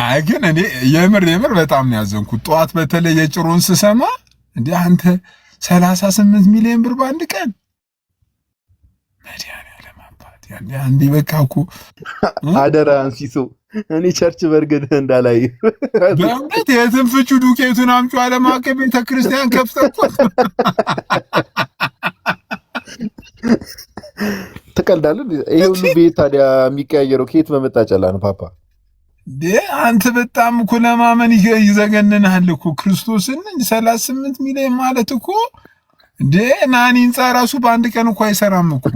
አይ ግን እኔ የምር በጣም ነው ያዘንኩት። ጠዋት በተለይ የጭሮን ስሰማ እንዴ አንተ 38 ሚሊዮን ብር በአንድ ቀን መድኃኒዓለም አባት አንዴ በቃ እኮ አደራ አንሲሶ እኔ ቸርች በርግድ እንዳላይ በእውነት የትንፍቹ ዱቄቱን አምጪ ዓለም አቀፍ ቤተክርስቲያን ከፍተው ተቀልዳለን። ይሄ ሁሉ ቤት ታዲያ የሚቀያየረው ከየት በመጣ ጨላ ነው ፓፓ? አንተ በጣም እኮ ለማመን ይዘገንናል እኮ ክርስቶስን 38 ሚሊዮን ማለት እኮ እንዴ ናኒ ህንፃ ራሱ በአንድ ቀን እኮ አይሰራም እኮ።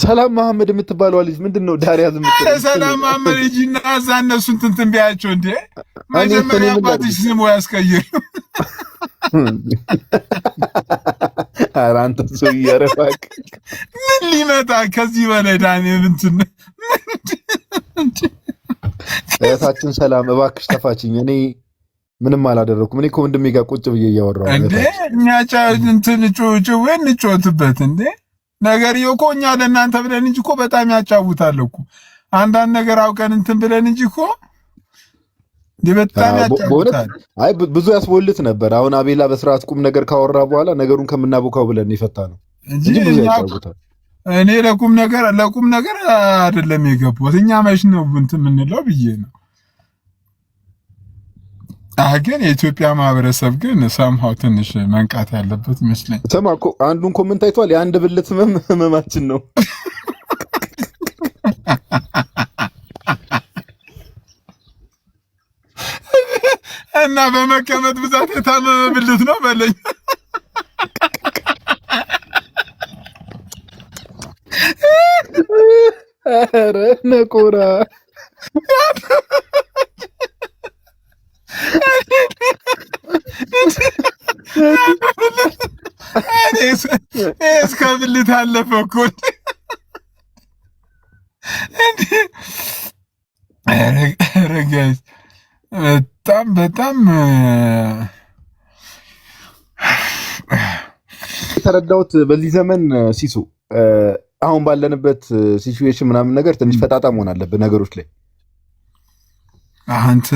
ሰላም መሐመድ የምትባለው ልጅ ምንድነው ዳሪያ የምትባለው? ሰላም መሐመድ ልጅና እዛ እነሱን እንትን ቢያቸው እንዴ መጀመሪያ አባትሽ ስሙ ያስቀይር። ኧረ አንተ ሰው እያረፋክ ምን ሊመጣ ከዚህ በላይ ዳንኤል እንትን እህታችን ሰላም እባክሽ ተፋችኝ። እኔ ምንም አላደረኩም። እኔ ከወንድሜ ጋር ቁጭ ብዬ እያወራሁ እንዴ እኛ እንትን ጭዌ እንጮትበት እንዴ ነገርዬው እኮ እኛ ለእናንተ ብለን እንጂ እኮ በጣም ያጫውታል እኮ አንዳንድ ነገር አውቀን እንትን ብለን እንጂ እኮ በጣም ያጫውታል። አይ ብዙ ያስቦልት ነበር። አሁን አቤላ በስርዓት ቁም ነገር ካወራ በኋላ ነገሩን ከምናቦካው ብለን ይፈታ ነው እንጂ ብዙ ያጫውታል። እኔ ለቁም ነገር አይደለም የገባሁት። እኛ መች ነው እንትን የምንለው ብዬ ነው። ግን የኢትዮጵያ ማህበረሰብ ግን ሰምሃው ትንሽ መንቃት ያለበት ይመስለኝ። ሰማ እኮ አንዱን ኮመንት አይቷል። የአንድ ብልት ህመማችን ነው እና በመቀመጥ ብዛት የታመመ ብልት ነው በለኝ። ኧረ ነቆራ እስከ ብልት አለፈ እኮ በጣም የተረዳሁት በዚህ ዘመን ሲሱ አሁን ባለንበት ሲቹዌሽን ምናምን ነገር ትንሽ ፈጣጣ መሆን አለብህ ነገሮች ላይ። አንተ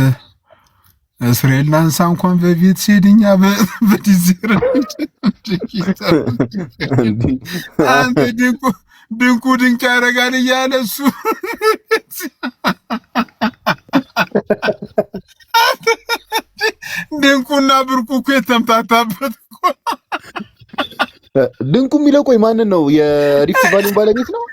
እስራኤል ናንሳ እንኳን በቤት ሲሄድኛ በዲዜር አንተ ድንቁ ድንቅ ያደርጋል እያለ እሱ ድንቁና ብርቁ እኮ የተምታታበት እኮ። ድንቁ የሚለው ቆይ ማንን ነው? የሪፍት ቫሊን ባለቤት ነው?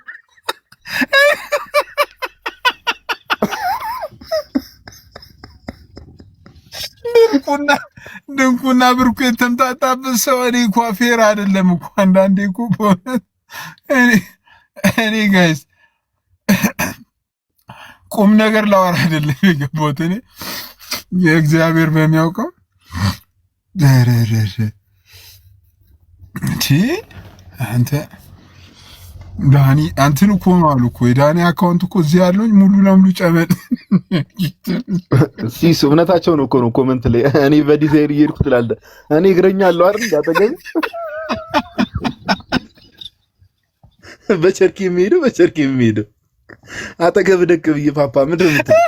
ድንቁና ብርቁ የተምታታበት ሰው። እኔ እኮ ፌር አይደለም እኮ አንዳንዴ እኮ በእውነት እኔ ጋይስ ቁም ነገር ላወራ አይደለም የገባሁት። እኔ የእግዚአብሔር በሚያውቀው አንተ ዳኒ አንተን እኮ ነው አሉ እኮ የዳኒ አካውንት እኮ እዚህ ያለኝ ሙሉ ለሙሉ ጨመድ ሲስ እውነታቸውን እኮ ነው። ኮመንት ላይ እኔ በዲዛይር እየሄድኩ ትላለህ። እኔ እግረኛ አለው አይደል ያጠገኝ በቸርኪ የሚሄደው አጠገብ ደቅ ብዬ ፓፓ ምንድን ነው የምትለው?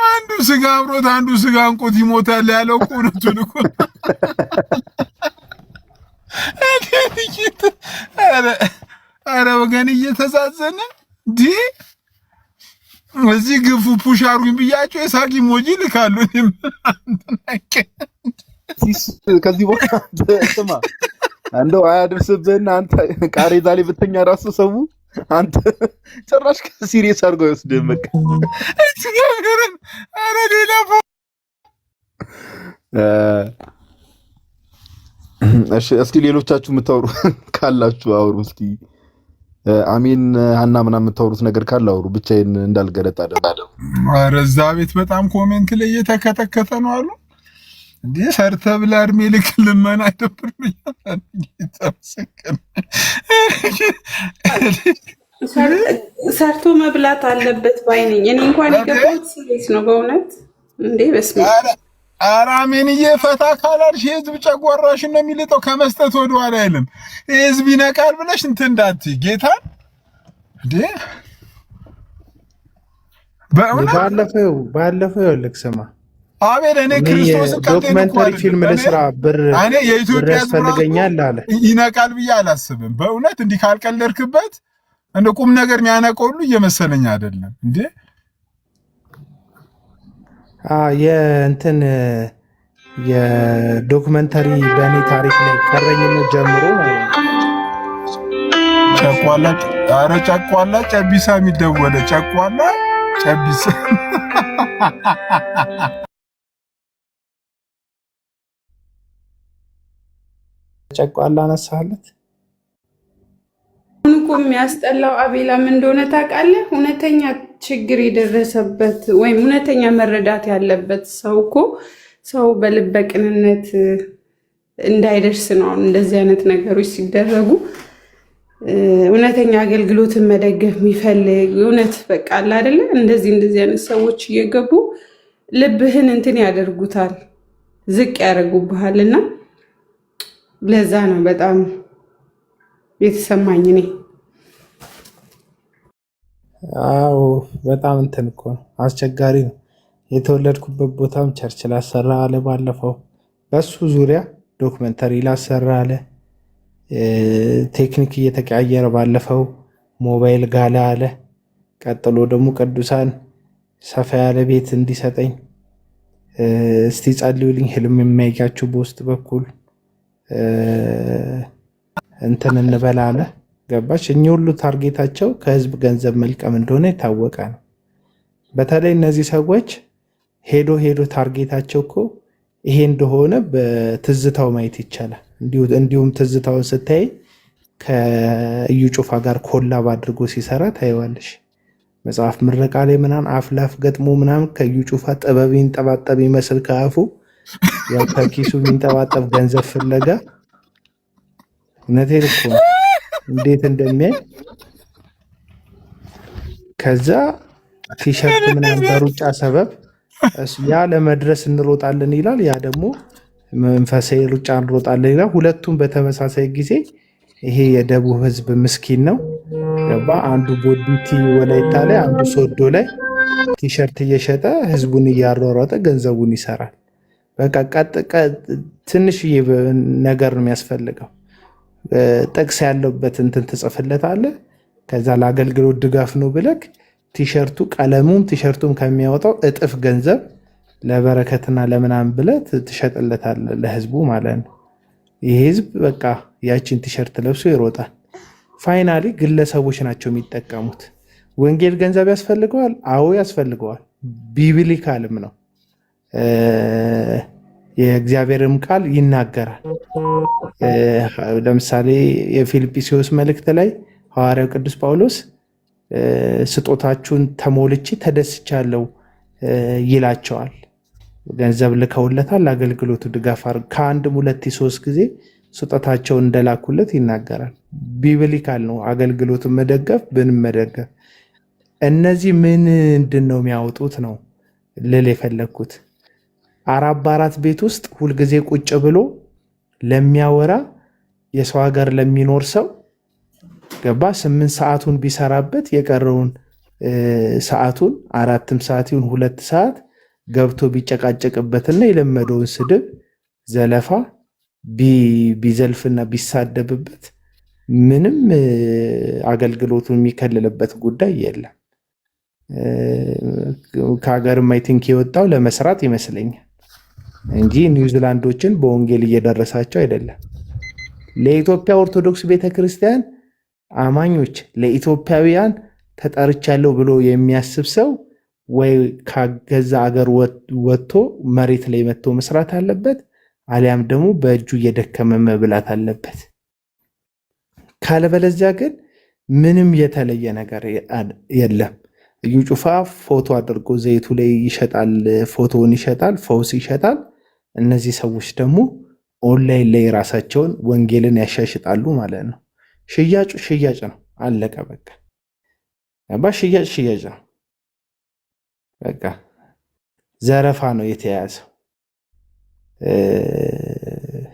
አንዱ ስጋ አብሮት አንዱ ስጋ እንቆት ይሞታል ያለው እኮ እውነቱን እኮ። ኧረ ወገን እየተዛዘነ እዚህ ግፉ ፑሽ አርጉኝ ብያቸው የሳቂ ሞጂ ልካሉ። ከዚህ በኋላ ስማ እንደው አያደርስብህና አንተ ቃሬዛ ላይ ብተኛ ራሱ ሰው አንተ ጭራሽ ከሲሪየስ አድርጎ ይወስድህ። በቃ ኧረ ሌላ እሺ፣ እስኪ ሌሎቻችሁ የምታወሩ ካላችሁ አውሩ። እስኪ አሚን ሀና ምናምን የምታወሩት ነገር ካለ አውሩ። ብቻዬን እንዳልገለጥ አደረጋለሁ። ኧረ እዛ ቤት በጣም ኮሜንት ላይ እየተከተከተ ነው አሉ። እንዴ ሰርተ ብላ እድሜ ልክ ልመና አይደብርብኛል። ሰርቶ መብላት አለበት ባይነኝ። እኔ እንኳን የገባሁት ሲሪየስ ነው በእውነት እንዴ በስመ አብ። ኧረ አሜንዬ ፈታ ካላልሽ የህዝብ ጨጓራሽን ነው የሚልጠው። ከመስጠት ወደኋላ አይልም። የህዝብ ይነቃል ብለሽ እንትን እንዳትዪ ጌታ እንዴ ባለፈው ይኸውልህ ስማ አቤል እኔ ክርስቶስ ዶክመንተሪ ፊልም ልስራ ብር ያስፈልገኛል አለ። ይነቃል ብዬ አላስብም በእውነት እንዲህ ካልቀለድክበት። እንደ ቁም ነገር የሚያነቀው ሁሉ እየመሰለኝ አይደለም እንዴ። የእንትን የዶክመንተሪ በእኔ ታሪክ ላይ ከረኝነት ጀምሮ ማለት ነው። ጨቋላ ኧረ ጨቋላ ጨቢሳ የሚደወለ ጨቋላ ጨቢሳ ጨቋላ አነሳለት እኮ የሚያስጠላው አቤላ ምን እንደሆነ ታውቃለህ? እውነተኛ ችግር የደረሰበት ወይም እውነተኛ መረዳት ያለበት ሰው እኮ ሰው በልበቅንነት እንዳይደርስ ነው። እንደዚህ አይነት ነገሮች ሲደረጉ እውነተኛ አገልግሎትን መደገፍ የሚፈልግ እውነት በቃ አለ አይደለ? እንደዚህ አይነት ሰዎች እየገቡ ልብህን እንትን ያደርጉታል፣ ዝቅ ያደርጉብሃል። እና ለዛ ነው በጣም የተሰማኝ እኔ። አዎ በጣም እንትን እኮ ነው፣ አስቸጋሪ ነው። የተወለድኩበት ቦታም ቸርች ላሰራ አለ። ባለፈው በሱ ዙሪያ ዶክመንተሪ ላሰራ አለ። ቴክኒክ እየተቀያየረ ባለፈው ሞባይል ጋላ አለ። ቀጥሎ ደግሞ ቅዱሳን ሰፋ ያለ ቤት እንዲሰጠኝ እስቲ ጸልዩልኝ፣ ህልም የሚያያችሁ በውስጥ በኩል እንትን እንበላ አለ። ገባች? እኚህ ሁሉ ታርጌታቸው ከህዝብ ገንዘብ መልቀም እንደሆነ የታወቀ ነው። በተለይ እነዚህ ሰዎች ሄዶ ታርጌታቸው እኮ ይሄ እንደሆነ በትዝታው ማየት ይቻላል። እንዲሁም ትዝታውን ስታይ ከእዩ ጩፋ ጋር ኮላብ አድርጎ ሲሰራ ታየዋለሽ። መጽሐፍ ምረቃ ላይ ምናምን አፍ ላፍ ገጥሞ ምናምን ከእዩ ጩፋ ጥበብ ይንጠባጠብ ይመስል ከአፉ ያው ከኪሱ የሚንጠባጠብ ገንዘብ ፍለጋ እውነቴን እኮ እንዴት እንደሚያይ ከዛ ቲሸርት ምናምን በሩጫ ሰበብ ያ ለመድረስ እንሮጣለን ይላል፣ ያ ደግሞ መንፈሳዊ ሩጫ እንሮጣለን ይላል። ሁለቱም በተመሳሳይ ጊዜ ይሄ የደቡብ ህዝብ ምስኪን ነው ገባ። አንዱ ቦዲቲ ወላይታ ላይ፣ አንዱ ሶዶ ላይ ቲሸርት እየሸጠ ህዝቡን እያሯሯጠ ገንዘቡን ይሰራል። በቃ ትንሽዬ ነገር ነው የሚያስፈልገው። ጥቅስ ያለበት እንትን ትጽፍለታለህ። ከዛ ለአገልግሎት ድጋፍ ነው ብለክ ቲሸርቱ ቀለሙም ቲሸርቱም ከሚያወጣው እጥፍ ገንዘብ ለበረከትና ለምናምን ብለህ ትሸጥለታለህ ለህዝቡ ማለት ነው። ይህ ህዝብ በቃ ያችን ቲሸርት ለብሶ ይሮጣል። ፋይናሊ ግለሰቦች ናቸው የሚጠቀሙት። ወንጌል ገንዘብ ያስፈልገዋል? አዎ ያስፈልገዋል። ቢብሊካልም ነው። የእግዚአብሔርም ቃል ይናገራል። ለምሳሌ የፊልጵስዩስ መልእክት ላይ ሐዋርያው ቅዱስ ጳውሎስ ስጦታችሁን ተሞልቼ ተደስቻለሁ ይላቸዋል። ገንዘብ ልከውለታል፣ ለአገልግሎቱ ድጋፍ ከአንድም 2-3 ጊዜ ስጦታቸውን እንደላኩለት ይናገራል። ቢብሊካል ነው። አገልግሎቱን መደገፍ ብንም መደገፍ። እነዚህ ምንድን ነው የሚያወጡት ነው ልል የፈለግኩት። 4 ቤት ውስጥ ሁልጊዜ ቁጭ ብሎ ለሚያወራ የሰው ሀገር ለሚኖር ሰው ገባ 8 ሰዓቱን ቢሰራበት የቀረውን ሰዓቱን 4 ሰዓት ይሁን 2 ሰዓት ገብቶ ቢጨቃጨቅበትና የለመደውን ስድብ ዘለፋ ቢዘልፍና ቢሳደብበት ምንም አገልግሎቱን የሚከልልበት ጉዳይ የለም። ከሀገርም አይ ቲንክ የወጣው ለመስራት ይመስለኛል እንጂ ኒውዚላንዶችን በወንጌል እየደረሳቸው አይደለም። ለኢትዮጵያ ኦርቶዶክስ ቤተክርስቲያን አማኞች ለኢትዮጵያውያን ተጠርቻለሁ ብሎ የሚያስብ ሰው ወይ ከገዛ አገር ወጥቶ መሬት ላይ መጥቶ መስራት አለበት፣ አሊያም ደግሞ በእጁ እየደከመ መብላት አለበት። ካለበለዚያ ግን ምንም የተለየ ነገር የለም። እዩ ጩፋ ፎቶ አድርጎ ዘይቱ ላይ ይሸጣል፣ ፎቶውን ይሸጣል፣ ፈውስ ይሸጣል። እነዚህ ሰዎች ደግሞ ኦንላይን ላይ ራሳቸውን ወንጌልን ያሻሽጣሉ ማለት ነው። ሽያጩ ሽያጭ ነው፣ አለቀ በቃ። ሽያጭ ነው በቃ። ዘረፋ ነው የተያያዘው።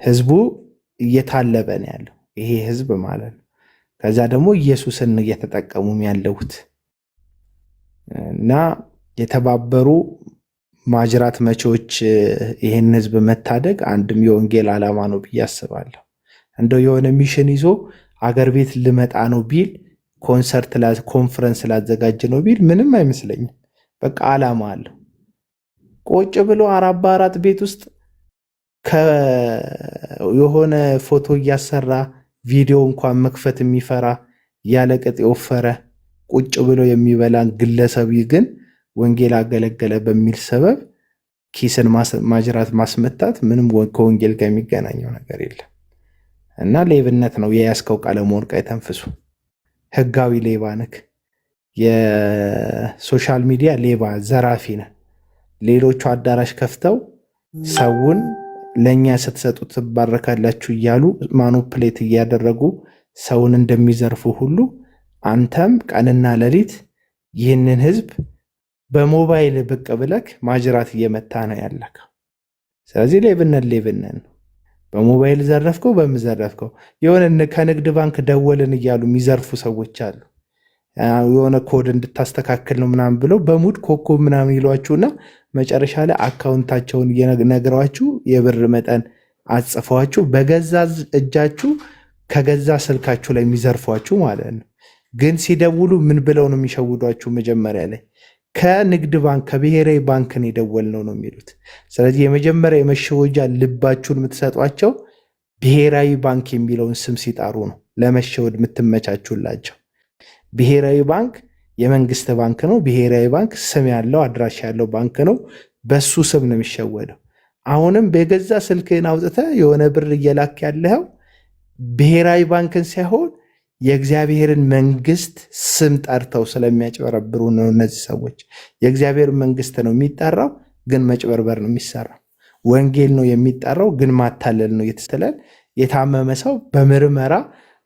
ህዝቡ እየታለበ ነው ያለው፣ ይሄ ህዝብ ማለት ነው። ከዛ ደግሞ ኢየሱስን እየተጠቀሙም ያለሁት እና የተባበሩ ማጅራት መቼዎች ይህን ህዝብ መታደግ አንድም የወንጌል ዓላማ ነው ብዬ አስባለሁ። እንደው የሆነ ሚሽን ይዞ አገር ቤት ልመጣ ነው ቢል ኮንፈረንስ ላዘጋጅ ነው ቢል ምንም አይመስለኝም። በቃ ዓላማ አለው። ቁጭ ብሎ 4 ቤት ውስጥ የሆነ ፎቶ እያሰራ ቪዲዮ እንኳን መክፈት የሚፈራ ያለቅጥ የወፈረ ቁጭ ብሎ የሚበላን ግለሰብ ግን ወንጌል አገለገለ በሚል ሰበብ ኪስን ማጅራት ማስመታት ምንም ከወንጌል ጋር የሚገናኘው ነገር የለም እና ሌብነት ነው። የያዝከው ቀለም ወርቅ አይተንፍሱ። ህጋዊ ሌባ ነክ፣ የሶሻል ሚዲያ ሌባ ዘራፊ ነህ። ሌሎቹ አዳራሽ ከፍተው ሰውን ለእኛ ስትሰጡ ትባረካላችሁ እያሉ ማኑፕሌት እያደረጉ ሰውን እንደሚዘርፉ ሁሉ አንተም ቀንና ሌሊት ይህንን ህዝብ በሞባይል ብቅ ብለክ ማጅራት እየመታ ነው ያለከው። ስለዚህ ሌብነት ነው። በሞባይል ዘረፍከው፣ በምዘረፍከው የሆነ ከንግድ ባንክ ደወልን እያሉ የሚዘርፉ ሰዎች አሉ። የሆነ ኮድ እንድታስተካክል ነው ምናምን ብለው በሙድ ኮኮብ ምናምን ይሏችሁና መጨረሻ ላይ አካውንታቸውን እየነግሯችሁ የብር መጠን አጽፈዋችሁ በገዛ እጃችሁ ከገዛ ስልካችሁ ላይ የሚዘርፏችሁ ማለት ነው። ግን ሲደውሉ ምን ብለው ነው የሚሸውዷችሁ? መጀመሪያ ላይ ከንግድ ባንክ ከብሔራዊ ባንክ ነው የደወልነው ነው የሚሉት። ስለዚህ የመጀመሪያ የመሸወጃ ልባችሁን የምትሰጧቸው ብሔራዊ ባንክ የሚለውን ስም ሲጣሩ ነው ለመሸወድ የምትመቻቹላቸው። ብሔራዊ ባንክ የመንግስት ባንክ ነው። ብሔራዊ ባንክ ስም ያለው አድራሻ ያለው ባንክ ነው። በሱ ስም ነው የሚሸወደው። አሁንም በገዛ ስልክህን አውጥተህ የሆነ ብር እየላክ ያለኸው ብሔራዊ ባንክን ሳይሆን የእግዚአብሔርን መንግስት ስም ጠርተው ስለሚያጭበረብሩ ነው። እነዚህ ሰዎች የእግዚአብሔር መንግስት ነው የሚጠራው፣ ግን መጭበርበር ነው የሚሰራው። ወንጌል ነው የሚጠራው፣ ግን ማታለል ነው የተስተላል። የታመመ ሰው በምርመራ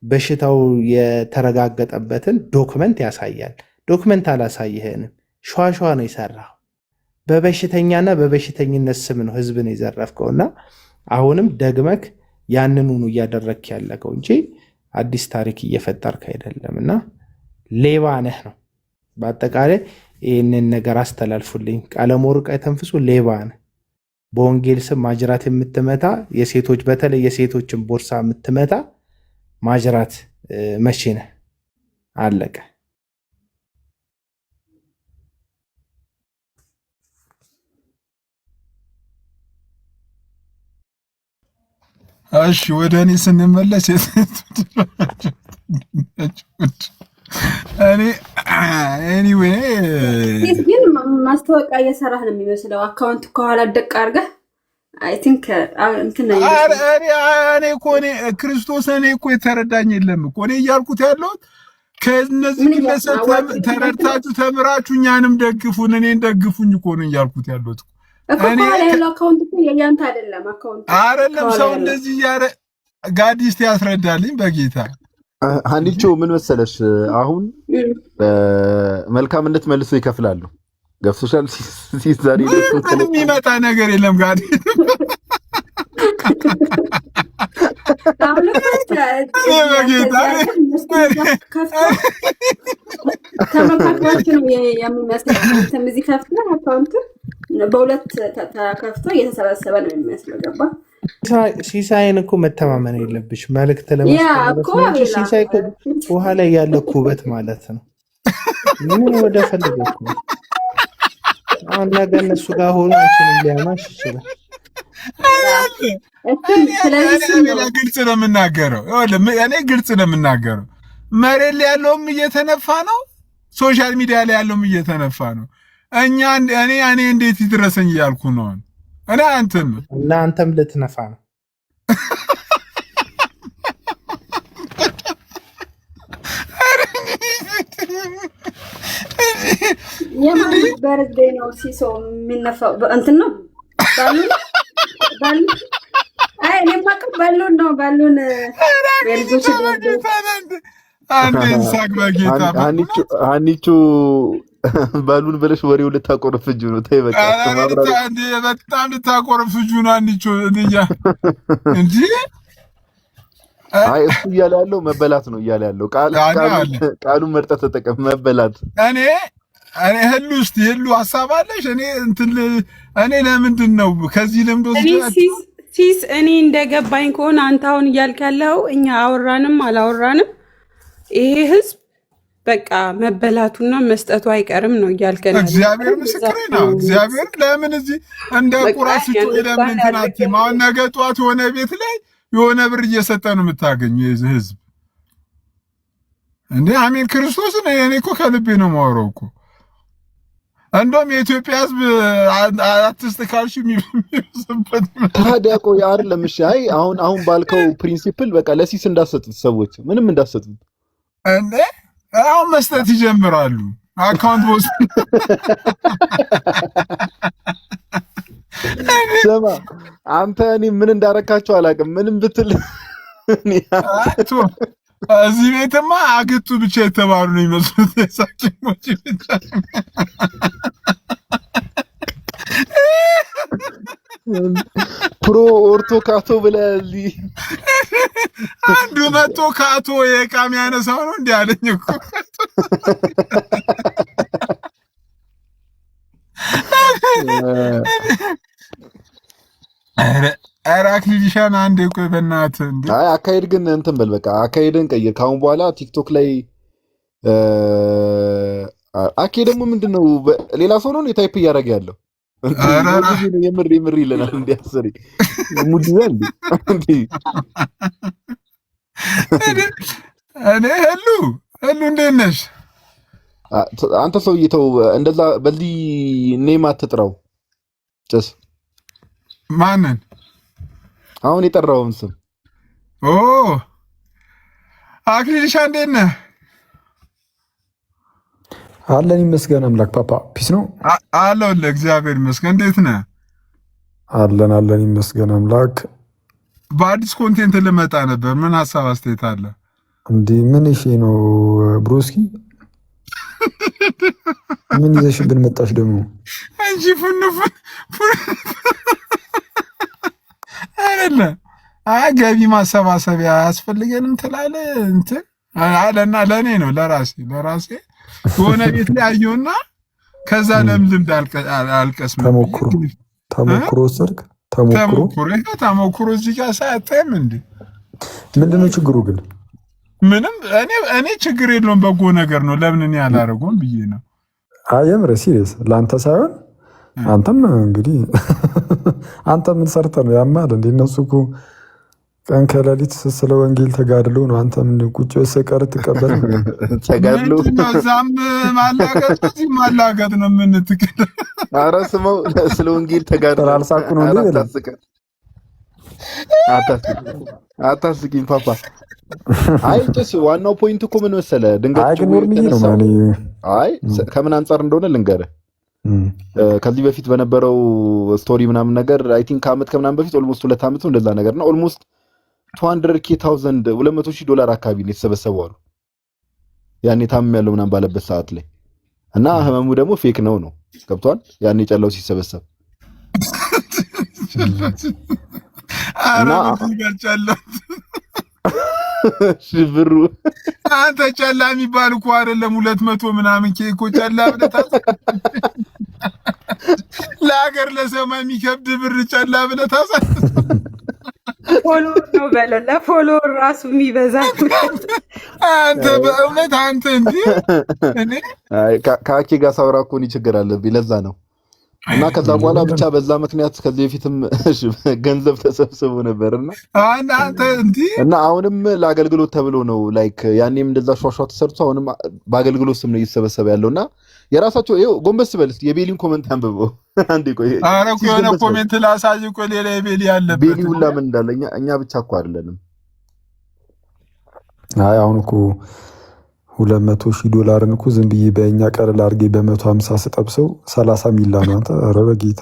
በሽታው የተረጋገጠበትን ዶክመንት ያሳያል። ዶክመንት አላሳይህንም፣ ሸዋሸዋ ነው የሰራው። በበሽተኛና በበሽተኝነት ስም ነው ህዝብን የዘረፍከውና አሁንም ደግመክ ያንኑ ነው እያደረግክ ያለከው እንጂ አዲስ ታሪክ እየፈጠርክ አይደለም። እና ሌባ ነህ ነው በአጠቃላይ። ይህንን ነገር አስተላልፉልኝ። ቀለመወርቅ አይተንፍሱ፣ ሌባ ነህ። በወንጌል ስም ማጅራት የምትመታ የሴቶች በተለይ የሴቶችን ቦርሳ የምትመታ ማጅራት መቼ ነህ? አለቀ። እሺ ወደ እኔ ስንመለስ ኤኒዌይ ግን ማስታወቂያ እየሰራህ ነው የሚመስለው። አካውንት ከኋላ ደቅ አድርገህ አይ ቲንክ እንትን ነው። እኔ እኮ ክርስቶስ እኔ እኮ የተረዳኝ የለም እኮ እኔ እያልኩት ያለሁት ከእነዚህ ግለሰብ ተረድታችሁ ተምራችሁ እኛንም ደግፉን፣ እኔን ደግፉኝ እኮ ነው እያልኩት ያለሁት። እኔ ያለው አካውንት እኮ የያንተ አይደለም። አካውንት አይደለም ሰው እንደዚህ ያረ ጋዲስት ያስረዳልኝ በጌታ ሀኒቾ ምን መሰለሽ፣ አሁን መልካምነት መልሶ ይከፍላሉ። ገብቶሻል? ሲዛሪ ምንም የሚመጣ ነገር የለም ጋዲ በሁለት ተከፍቶ እየተሰበሰበ ነው የሚመስለው። ገባ? ሲሳይን እኮ መተማመን የለብሽ። መልዕክት ለማስተላለፍ ሲሳይ ውሃ ላይ ያለ ኩበት ማለት ነው። ምን ወደ ፈልገ አሁን ነገ እነሱ ጋር ሆኖ አንቺን ሊያማሽ ይችላል። ግልጽ ነው የምናገረው። እኔ ግልጽ ነው የምናገረው። መሬት ላይ ያለውም እየተነፋ ነው፣ ሶሻል ሚዲያ ላይ ያለውም እየተነፋ ነው። እኔ እንዴት ይድረሰኝ እያልኩ ነው። እኔ አንተም ልትነፋ ነው። የማን በርዝዴ ነው ሲሶ የሚነፋው? እንትን ነው ባሉን አይ እኔ ማቀም ባሉን ነው። ባሉን ወልጆች ሀኒቾ ባሉን ብለሽ ወሬው ልታቆርፍጁ ነው። ተይ በቃ በጣም ልታቆርፍጁ ነው ሀኒቾ እንጂ አይ እሱ እያለ ያለው መበላት ነው እያለ ያለው ቃሉን መርጠህ ተጠቀም። መበላት እኔ ህሉ ሀሳብ አለሽ። እኔ ለምንድን ነው ከዚህ ልምዶ ሲስ እኔ እንደገባኝ ከሆነ አንተ አሁን እያልክ ያለው እኛ አወራንም አላወራንም ይሄ ህዝብ በቃ መበላቱና መስጠቱ አይቀርም ነው እያልከን። እግዚአብሔር ምስክሬ ነው። እግዚአብሔር ለምን እዚህ እንደ ቁራስቱ ለምን እንትናቲ ማን ነገ ጧት የሆነ ቤት ላይ የሆነ ብር እየሰጠ ነው የምታገኙ የዚህ ህዝብ እንዴ? አሜን ክርስቶስ ነው። እኔ እኮ ከልቤ ነው የማወራው እኮ። እንደውም የኢትዮጵያ ህዝብ አትስጥ ካልሽ የሚሰበት ታዲያ ቆይ አይደለም። እሺ አይ አሁን ባልከው ፕሪንሲፕል በቃ ለሲስ እንዳሰጡት ሰዎች ምንም እንዳሰጡት እንዴ መስጠት ይጀምራሉ። አካውንት ውስጥ ስማ አንተ እኔ ምን እንዳረካቸው አላውቅም። ምንም ብትል እዚህ ቤትማ አግቱ ብቻ የተባሉ ነው የሚመስሉት የሳኪሞች ብቻ። ፕሮ ኦርቶ ካቶ ብለህ አንዱ መቶ ካቶ የዕቃ የሚያነሳው ነው እንዲህ አለኝ እኮ። ኧረ አክሊልሻን አንዴ ቆይ በእናትህ። እንደ አይ አካሄድ ግን እንትን በል በቃ አካሄድን ቀይር። ካሁን በኋላ ቲክቶክ ላይ አኬ ደግሞ ምንድን ነው ሌላ ሰው ነው የታይፕ እያደረገ ያለው? የምር ይለናል እንዲያስሪ ሙድ ይላል እንዴ? እኔ ሄሉ እንዴት ነሽ? አንተ ሰውዬ ተው እንደዛ በዚህ ኔም አትጥራው። ጭስ ማንን? አሁን የጠራውን ስም። ኦ አክሊልሻ እንዴት ነህ? አለን ይመስገን አምላክ። ፓፓ ፒስ ነው አለው ለእግዚአብሔር ይመስገን። እንዴት ነህ? አለን ይመስገን አምላክ። በአዲስ ኮንቴንት ልመጣ ነበር። ምን ሀሳብ አስተያየት አለ? እንዲህ ምን እሺ ነው ብሮስኪ? ምን ይዘሽብን መጣሽ ደግሞ? እንጂ ፉንፉን አይደለ? ገቢ ማሰባሰቢያ አያስፈልገንም ትላለህ እንትን አለና ለእኔ ነው ለራሴ በሆነ ቤት ላይ አየሁና ከዛ ልምድ አልቀስም። ተሞክሮ ወሰድክ? ተሞክሮ እዚህ ጋር ሳያጣም እንዴ? ምንድነው ችግሩ ግን? ምንም እኔ ችግር የለውም፣ በጎ ነገር ነው። ለምን እኔ አላደርገውም ብዬ ነው። የምር ሲሪየስ ለአንተ ሳይሆን አንተም እንግዲህ አንተ ምን ሰርተህ ነው ያማል እንዴ? እነሱ እኮ ቀን ከሌሊት ስለ ወንጌል ተጋድሎ ነው። አንተ ምን ቁጭ ሰቀር ትቀበል ተጋድሎ እዛም ማላገጥ እዚህ ማላገጥ ነው የምንትከለ። ኧረ ስመው ስለ ወንጌል ተጋድሎ አልሳቁ ነው እንዴ? አታስቂኝ ፓፓ። አይ ጭስ ዋናው ፖይንት እኮ ምን መሰለህ? ድንገት አይ ከምን አንጻር እንደሆነ ልንገርህ። ከዚህ በፊት በነበረው ስቶሪ ምናምን ነገር አይ ቲንክ ከዓመት ከምናምን በፊት ኦልሞስት 2 ዓመት ነው እንደዛ ነገር ነው። ኦልሞስት $200,000 አካባቢ ነው የተሰበሰበው አሉ። ያኔ ታምም ያለው ምናምን ባለበት ሰዓት ላይ እና ህመሙ ደግሞ ፌክ ነው ገብቷል። ያኔ ጨላው ሲሰበሰብ አረ ይገልጫለሁ ሽብሩ አንተ ጨላ የሚባል እኮ አይደለም 200 ምናምን ኬኮ ጨላ ብለህ ለሀገር ለሰማይ የሚከብድ ብር ጨላ ብለህ ፎሎወር ነው በለው፣ ለፎሎወር ራሱ የሚበዛ አንተ በእውነት አንተ እንዴ? እኔ ከአኬ ጋር ሳውራ እኮ እኔ ችግር አለብኝ ለዛ ነው። እና ከዛ በኋላ ብቻ በዛ ምክንያት ከዚህ በፊትም ገንዘብ ተሰብስቦ ነበርና አንተ እንዴ እና አሁንም ለአገልግሎት ተብሎ ነው ላይክ ያኔም እንደዛ ሿሿ ተሰርቶ አሁንም በአገልግሎት ስም ነው እየተሰበሰበ ያለውና የራሳቸው ይኸው ጎንበስ በል እስኪ የቤሊን ኮሜንት አንብበው አንዴ። ቆይ ኧረ እኮ የሆነ ኮሜንት ላሳይ። ቆይ ሌላ የቤሊ ያለበት ቤሊ ሁላ ምን እንዳለ እኛ ብቻ እኮ አይደለንም። አይ አሁን እኮ $200,000 እኮ ዝም ብዬ በእኛ ቀለል አድርጌ በ150 ስጠብሰው 30 ሚሊዮን ነው። አንተ ኧረ በጌታ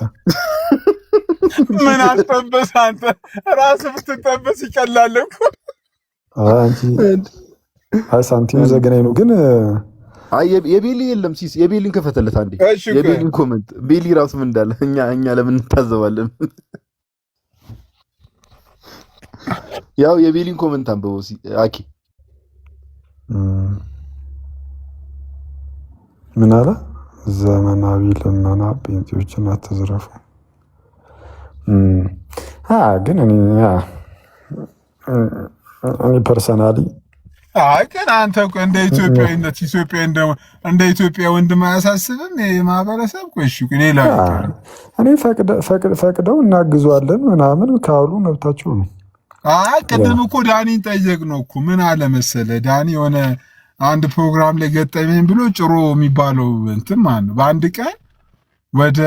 ምን አስጠበስ አንተ ራስህ ብትጠበስ ይቀላል እኮ። አንቺ አይ ሳንቲሙ ዘገናኝ ነው ግን አይ የቤሊ የለም ሲስ የቤሊን ከፈተለት አንዴ የቤሊን ኮሜንት ቤሊ ራሱ ምን እንዳለ እኛ ለምን እንታዘባለን? ያው የቤሊን ኮሜንት አንብበው አኪ ምን አለ? ዘመናዊ ልመና ጴንጤዎችን አትዝረፉ። ግን እኔ ፐርሰናሊ ግን አንተ እኮ እንደ ኢትዮጵያዊነት እንደ ኢትዮጵያ ወንድም አያሳስብም? የማህበረሰብ ቆሽ ሌላ እኔ ፈቅደው እናግዟለን ምናምን ካሉ መብታቸው ነው። ቅድም እኮ ዳኒን ጠየቅ ነው እኮ ምን አለ መሰለህ ዳኒ የሆነ አንድ ፕሮግራም ላይ ገጠመኝ ብሎ ጭሮ የሚባለው እንትን ማለት ነው። በአንድ ቀን ወደ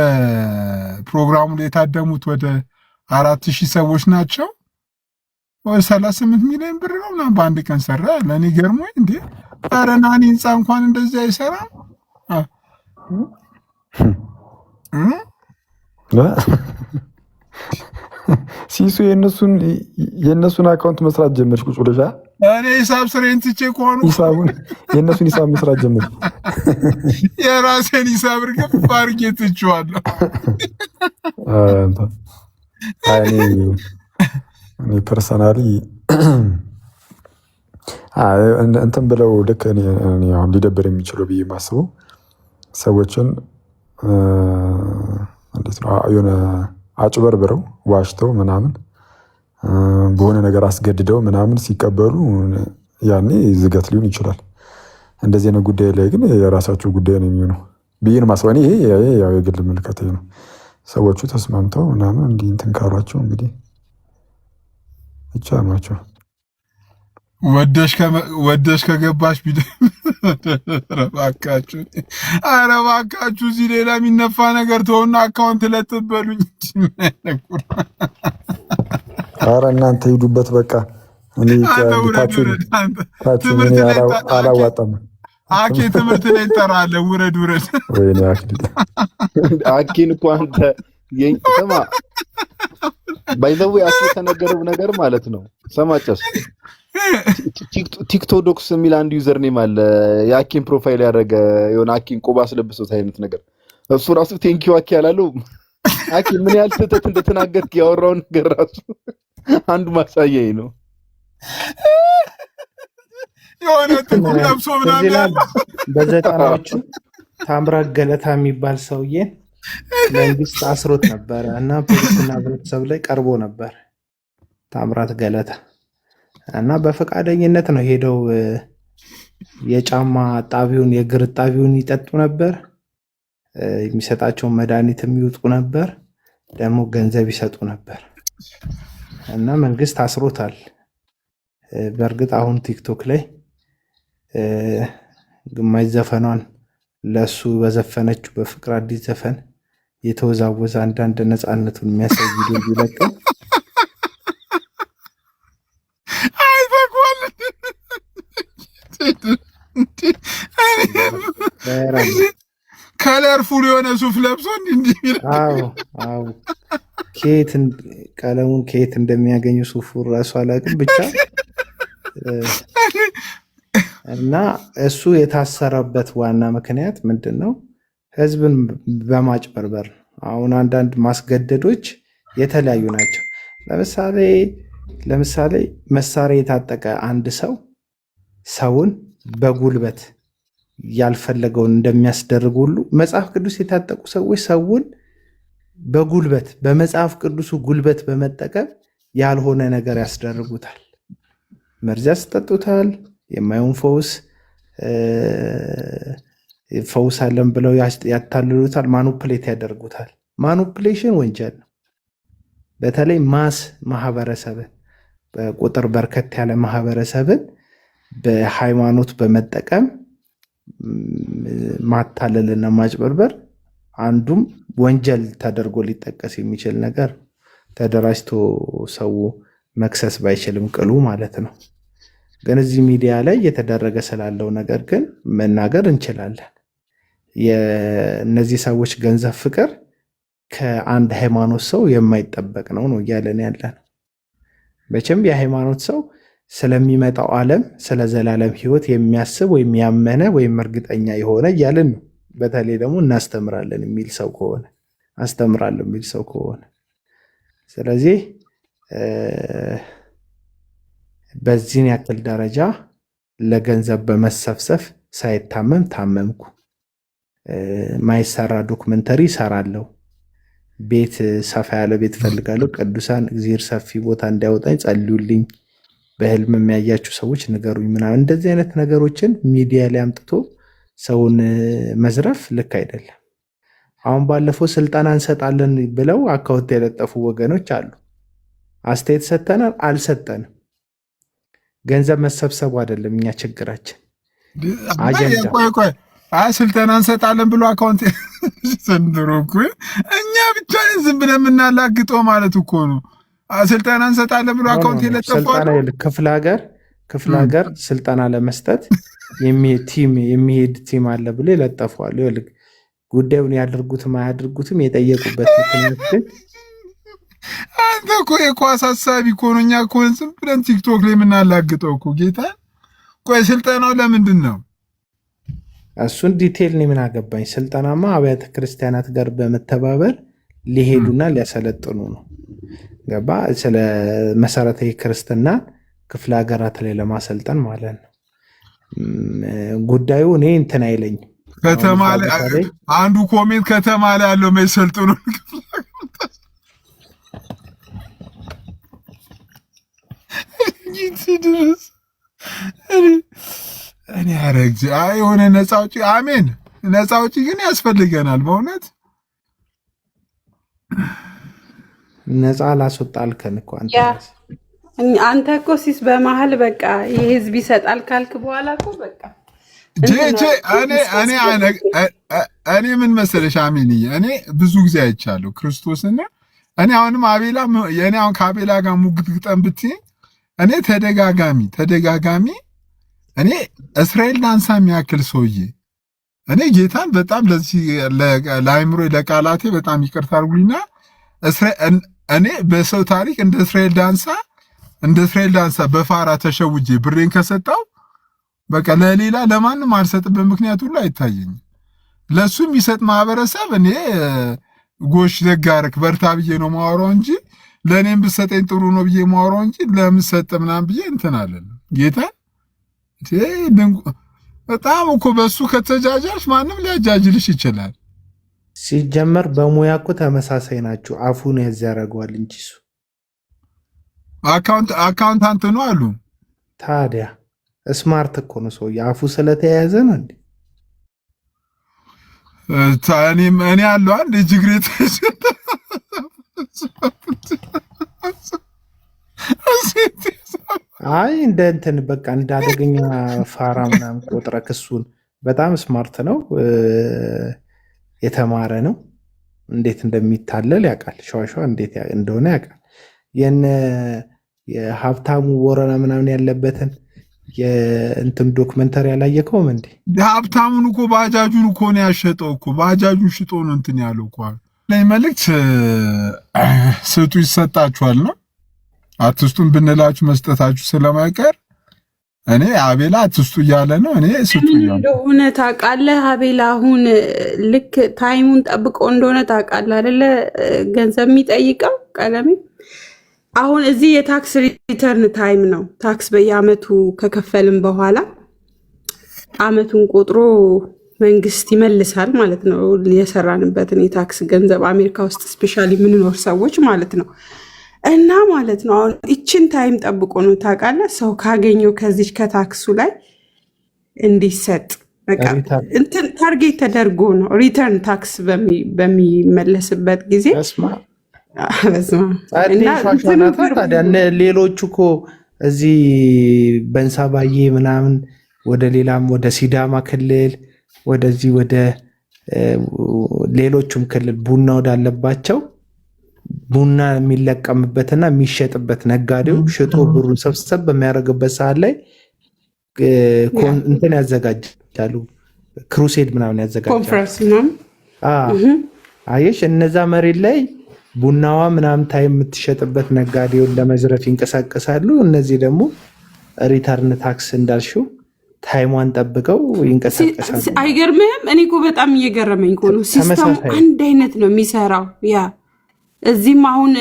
ፕሮግራሙ ላይ የታደሙት ወደ 4,000 ሰዎች ናቸው። ወይ 38 ሚሊዮን ብር ነው ምናምን በአንድ ቀን ሰራ። ለእኔ ገርሞኝ እንዴ ኧረ ናኒ ህንፃ እንኳን እንደዚህ አይሰራም። ሲሱ የእነሱን አካውንት መስራት ጀመርሽ ቁጭ ብለሽ? እኔ ሂሳብ ስሬን ትቼ ከሆኑ ሂሳቡን የእነሱን ሂሳብ መስራት ጀመርሽ? የራሴን ሂሳብ እርግፍ አድርጌ ትቼዋለሁ። እኔ ፐርሰናሊ እንትን ብለው ልክ እኔ አሁን ሊደብር የሚችለው ብዬ የማስበው ሰዎችን እንዴት ነው የሆነ አጭበርብረው ዋሽተው ምናምን በሆነ ነገር አስገድደው ምናምን ሲቀበሉ ያኔ ዝገት ሊሆን ይችላል። እንደዚህ አይነት ጉዳይ ላይ ግን የራሳቸው ጉዳይ ነው የሚሆነው ብዬን ማስበው። ይሄ ያው የግል ምልከቴ ነው። ሰዎቹ ተስማምተው ምናምን እንዲህ እንትን ካሏቸው እንግዲህ ብቻ ናቸው። ወደሽ ከገባሽ ቢደ ረባካችሁ አረባካችሁ እዚህ ሌላ የሚነፋ ነገር ተሆና አካውንት ለጥበሉኝ። ኧረ እናንተ ሂዱበት በቃ። እኔ ታችሁ አላዋጣም። አኬ ትምህርት ላይ ይጠራለ። ውረድ ወይኔ አክሊል አኬን እኮ አንተ ስማ ባይዘው አኬ የተነገረው ነገር ማለት ነው። ሰማጨስ ቲክቶዶክስ የሚል አንድ ዩዘር ኔም አለ። የአኬን ፕሮፋይል ያደረገ የሆነ አኬን ቆባ አስለብሶት አይነት ነገር። እሱ ራሱ ቴንኪው አኬ ያላለው አኬ ምን ያህል ስህተት እንደተናገርክ ያወራው ነገር ራሱ አንዱ ማሳያዬ ነው። የሆነ ጥቁር ለብሶ ምናምን በዘጠናዎቹ ታምራት ገለታ የሚባል ሰውዬን መንግስት አስሮት ነበረ እና ፖሊስና ህብረተሰብ ላይ ቀርቦ ነበር ታምራት ገለታ እና በፈቃደኝነት ነው ሄደው የጫማ ጣቢውን የእግር ጣቢውን ይጠጡ ነበር። የሚሰጣቸውን መድኃኒት የሚውጡ ነበር። ደግሞ ገንዘብ ይሰጡ ነበር እና መንግስት አስሮታል። በእርግጥ አሁን ቲክቶክ ላይ ግማሽ ዘፈኗን ለሱ በዘፈነችው በፍቅር አዲስ ዘፈን የተወዛወዘ አንዳንድ ነፃነቱን የሚያሳይ ቪዲዮ ቢለቅም ከለርፉል የሆነ ሱፍ ለብሶ ቀለሙን ከየት እንደሚያገኙ ሱፉ ራሱ አላውቅም ብቻ እና እሱ የታሰረበት ዋና ምክንያት ምንድን ነው? ህዝብን በማጭበርበር ነው። አሁን አንዳንድ ማስገደዶች የተለያዩ ናቸው። ለምሳሌ መሳሪያ የታጠቀ አንድ ሰው ሰውን በጉልበት ያልፈለገውን እንደሚያስደርግ ሁሉ መጽሐፍ ቅዱስ የታጠቁ ሰዎች ሰውን በጉልበት በመጽሐፍ ቅዱሱ ጉልበት በመጠቀም ያልሆነ ነገር ያስደርጉታል። መርዝ ያስጠጡታል። የማይሆን ፈውስ አለን ብለው ያታልሉታል። ማኑፕሌት ያደርጉታል። ማኑፕሌሽን ወንጀል ነው። በተለይ ማህበረሰብን በቁጥር በርከት ያለ ማህበረሰብን በሃይማኖት በመጠቀም ማታለልና ማጭበርበር አንዱም ወንጀል ተደርጎ ሊጠቀስ የሚችል ነገር። ተደራጅቶ ሰው መክሰስ ባይችልም ቅሉ ማለት ነው። ግን እዚህ ሚዲያ ላይ እየተደረገ ስላለው ነገር ግን መናገር እንችላለን። የእነዚህ ሰዎች ገንዘብ ፍቅር ከአንድ ሃይማኖት ሰው የማይጠበቅ ነው እያለን ያለ ነው። መቼም የሃይማኖት ሰው ስለሚመጣው ዓለም ስለ ዘላለም ሕይወት የሚያስብ ወይም ያመነ ወይም እርግጠኛ የሆነ እያልን ነው። በተለይ ደግሞ እናስተምራለን የሚል ሰው ከሆነ አስተምራለሁ የሚል ሰው ከሆነ ስለዚህ በዚህን ያክል ደረጃ ለገንዘብ በመሰፍሰፍ ሳይታመም ታመምኩ፣ ማይሰራ ዶክመንተሪ እሰራለሁ፣ ቤት ሰፋ ያለ ቤት ፈልጋለሁ፣ ቅዱሳን እግዚአብሔር ሰፊ ቦታ እንዲያወጣኝ ጸልዩልኝ፣ በህልም የሚያያችሁ ሰዎች ንገሩኝ ምናምን እንደዚህ አይነት ነገሮችን ሚዲያ ላይ አምጥቶ ሰውን መዝረፍ ልክ አይደለም። አሁን ባለፈው ስልጠና እንሰጣለን ብለው አካውንት የለጠፉ ወገኖች አሉ። አስተያየት ሰጥተናል አልሰጠንም። ገንዘብ መሰብሰቡ አይደለም እኛ ችግራችን። ስልጠና እንሰጣለን ብሎ አካውንት ዘንድሮ እኮ እኛ ብቻ ዝም ብለን የምናላግጠው ማለት እኮ ነው። ስልጠና እንሰጣለን ብሎ አካውንት የለጠፈው ክፍለ ሀገር ስልጠና ለመስጠት የሚሄድ ቲም አለ ብሎ ይለጠፈዋል። ይኸውልህ ጉዳዩን ያድርጉትም አያድርጉትም የጠየቁበት ምክንያት ግን አንተ እኮ የኳስ ሀሳቢ እኮ ነው። እኛ እኮ ዝም ብለን ቲክቶክ ላይ የምናላግጠው እኮ ጌታ። ቆይ ስልጠናው ለምንድን ነው? እሱን ዲቴል እኔ ምን አገባኝ። ስልጠናማ አብያተ ክርስቲያናት ጋር በመተባበር ሊሄዱና ሊያሰለጥኑ ነው። ገባ? ስለ መሰረታዊ ክርስትና ክፍለ ሀገራት ላይ ለማሰልጠን ማለት ነው። ጉዳዩ እኔ እንትን አይለኝም። ከተማ ላይ አንዱ ኮሜንት ከተማ ላይ ያለው መሰልጥኑ ድረስ እኔ አረግዝ የሆነ ነፃ አውጪ አሜን። ነፃ አውጪ ግን ያስፈልገናል በእውነት። ነፃ አላስወጣልከን እኮ አንተ እኮ ሲስ በመሀል በቃ ይህ ህዝብ ይሰጣል ካልክ በኋላ እኮ በቃ እኔ ምን መሰለሽ አሜንዬ፣ እኔ ብዙ ጊዜ አይቻለሁ ክርስቶስና እኔ አሁንም አሁን ከአቤላ ጋር ሙግት ግጠም ብትይ እኔ ተደጋጋሚ እኔ እስራኤል ዳንሳ የሚያክል ሰውዬ እኔ ጌታን በጣም ለዚህ ለአይምሮ ለቃላቴ በጣም ይቅርታ አድርጉልኝና እኔ በሰው ታሪክ እንደ እስራኤል ዳንሳ በፋራ ተሸውጄ ብሬን ከሰጣው በቃ ለሌላ ለማንም አልሰጥበት ምክንያት ሁሉ አይታየኝም። ለሱ የሚሰጥ ማህበረሰብ እኔ ጎሽ ዘጋርክ በርታ ብዬ ነው ማወራው እንጂ ለኔም ብሰጠኝ ጥሩ ነው ብዬ ማወራው እንጂ ለምን ሰጠ ምናምን ብዬ እንትን አለን። ጌታ በጣም እኮ በሱ ከተጃጃልሽ ማንም ሊያጃጅልሽ ይችላል። ሲጀመር በሙያ እኮ ተመሳሳይ ናቸው። አፉን ያዝ ያደርገዋል እንጂ እሱ አካውንታንት ነው አሉ። ታዲያ ስማርት እኮ ነው ሰው አፉ ስለተያያዘ ነው እንዴ? እኔ ያለው አንድ ጅግሬት አይ እንደ እንትን በቃ እንዳደገኛ ፋራ ምናምን ቆጥረህ እሱን በጣም ስማርት ነው፣ የተማረ ነው፣ እንዴት እንደሚታለል ያውቃል። ሸዋሸዋ እንዴት እንደሆነ ያውቃል። የሀብታሙ ቦረና ምናምን ያለበትን የእንትን ዶክመንተሪ ያላየከውም እንዴ? ሀብታሙን እኮ ባጃጁን እኮ ነው ያሸጠው እኮ ባጃጁን ሽጦ ነው እንትን ያለው እኮ። ላይ መልእክት ስጡ ይሰጣችኋል ነው አትስጡን ብንላችሁ መስጠታችሁ ስለማይቀር እኔ አቤላ አትስጡ እያለ ነው። እኔ ስጡ እንደሆነ ታውቃለህ። አቤላ አሁን ልክ ታይሙን ጠብቆ እንደሆነ ታውቃለህ አይደለ? ገንዘብ የሚጠይቀው ቀለሜ አሁን እዚህ የታክስ ሪተርን ታይም ነው። ታክስ በየአመቱ ከከፈልም በኋላ አመቱን ቆጥሮ መንግስት ይመልሳል ማለት ነው። የሰራንበትን የታክስ ገንዘብ አሜሪካ ውስጥ ስፔሻሊ የምንኖር ሰዎች ማለት ነው። እና ማለት ነው አሁን ይችን ታይም ጠብቆ ነው ታውቃለህ፣ ሰው ካገኘው ከዚች ከታክሱ ላይ እንዲሰጥ በቃ እንትን ታርጌት ተደርጎ ነው ሪተርን ታክስ በሚመለስበት ጊዜ ሌሎቹ እኮ እዚህ በንሳባዬ ምናምን ወደ ሌላም ወደ ሲዳማ ክልል ወደዚህ ወደ ሌሎቹም ክልል ቡና ወዳለባቸው ቡና የሚለቀምበትና የሚሸጥበት ነጋዴው ሽጦ ብሩን ሰብሰብ በሚያደርግበት ሰዓት ላይ እንትን ያዘጋጃሉ፣ ክሩሴድ ምናምን ያዘጋጃሉ። አየሽ እነዛ መሬት ላይ ቡናዋ ምናምን ታይ የምትሸጥበት ነጋዴውን ለመዝረፍ ይንቀሳቀሳሉ። እነዚህ ደግሞ ሪተርን ታክስ እንዳልሽው ታይሟን ጠብቀው ይንቀሳቀሳሉ። አይገርምህም? እኔ እኮ በጣም እየገረመኝ እኮ ነው። ሲስተሙ አንድ አይነት ነው የሚሰራው። ያ እዚህም አሁን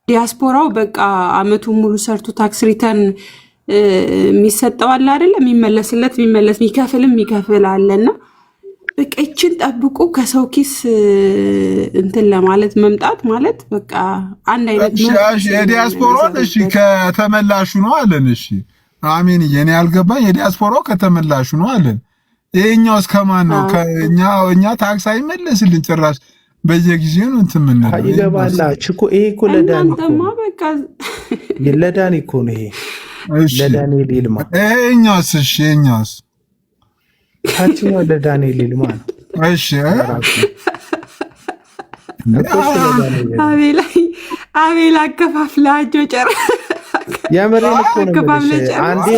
ዲያስፖራው በቃ አመቱን ሙሉ ሰርቶ ታክስ ሪተርን የሚሰጠው አለ አይደለ? የሚመለስለት የሚከፍል አለና በቃ ይችን ጠብቁ ከሰው ኪስ እንትን ለማለት መምጣት ማለት በቃ አንድ አይነት ነው። የዲያስፖራው እሺ ከተመላሹ ነው አለን። እሺ አሜን። የኔ ያልገባኝ የዲያስፖራው ከተመላሹ ነው አለን። ይሄኛው እስከማን ነው? እኛ ታክስ አይመለስልን ጭራሽ በየጊዜው ነው እንትን ምን ነው ይገባላችሁ እኮ። ይሄ እኮ ለዳኒ እኮ ነው። ይሄ ለዳንኤል ይልማ። ይሄኛውስ? እሺ ይሄኛውስ? ታችኛው ለዳንኤል ይልማ ነው። እሺ አቤል አከፋፍላቸው ጨር የምሬን እኮ ነው። አንዴ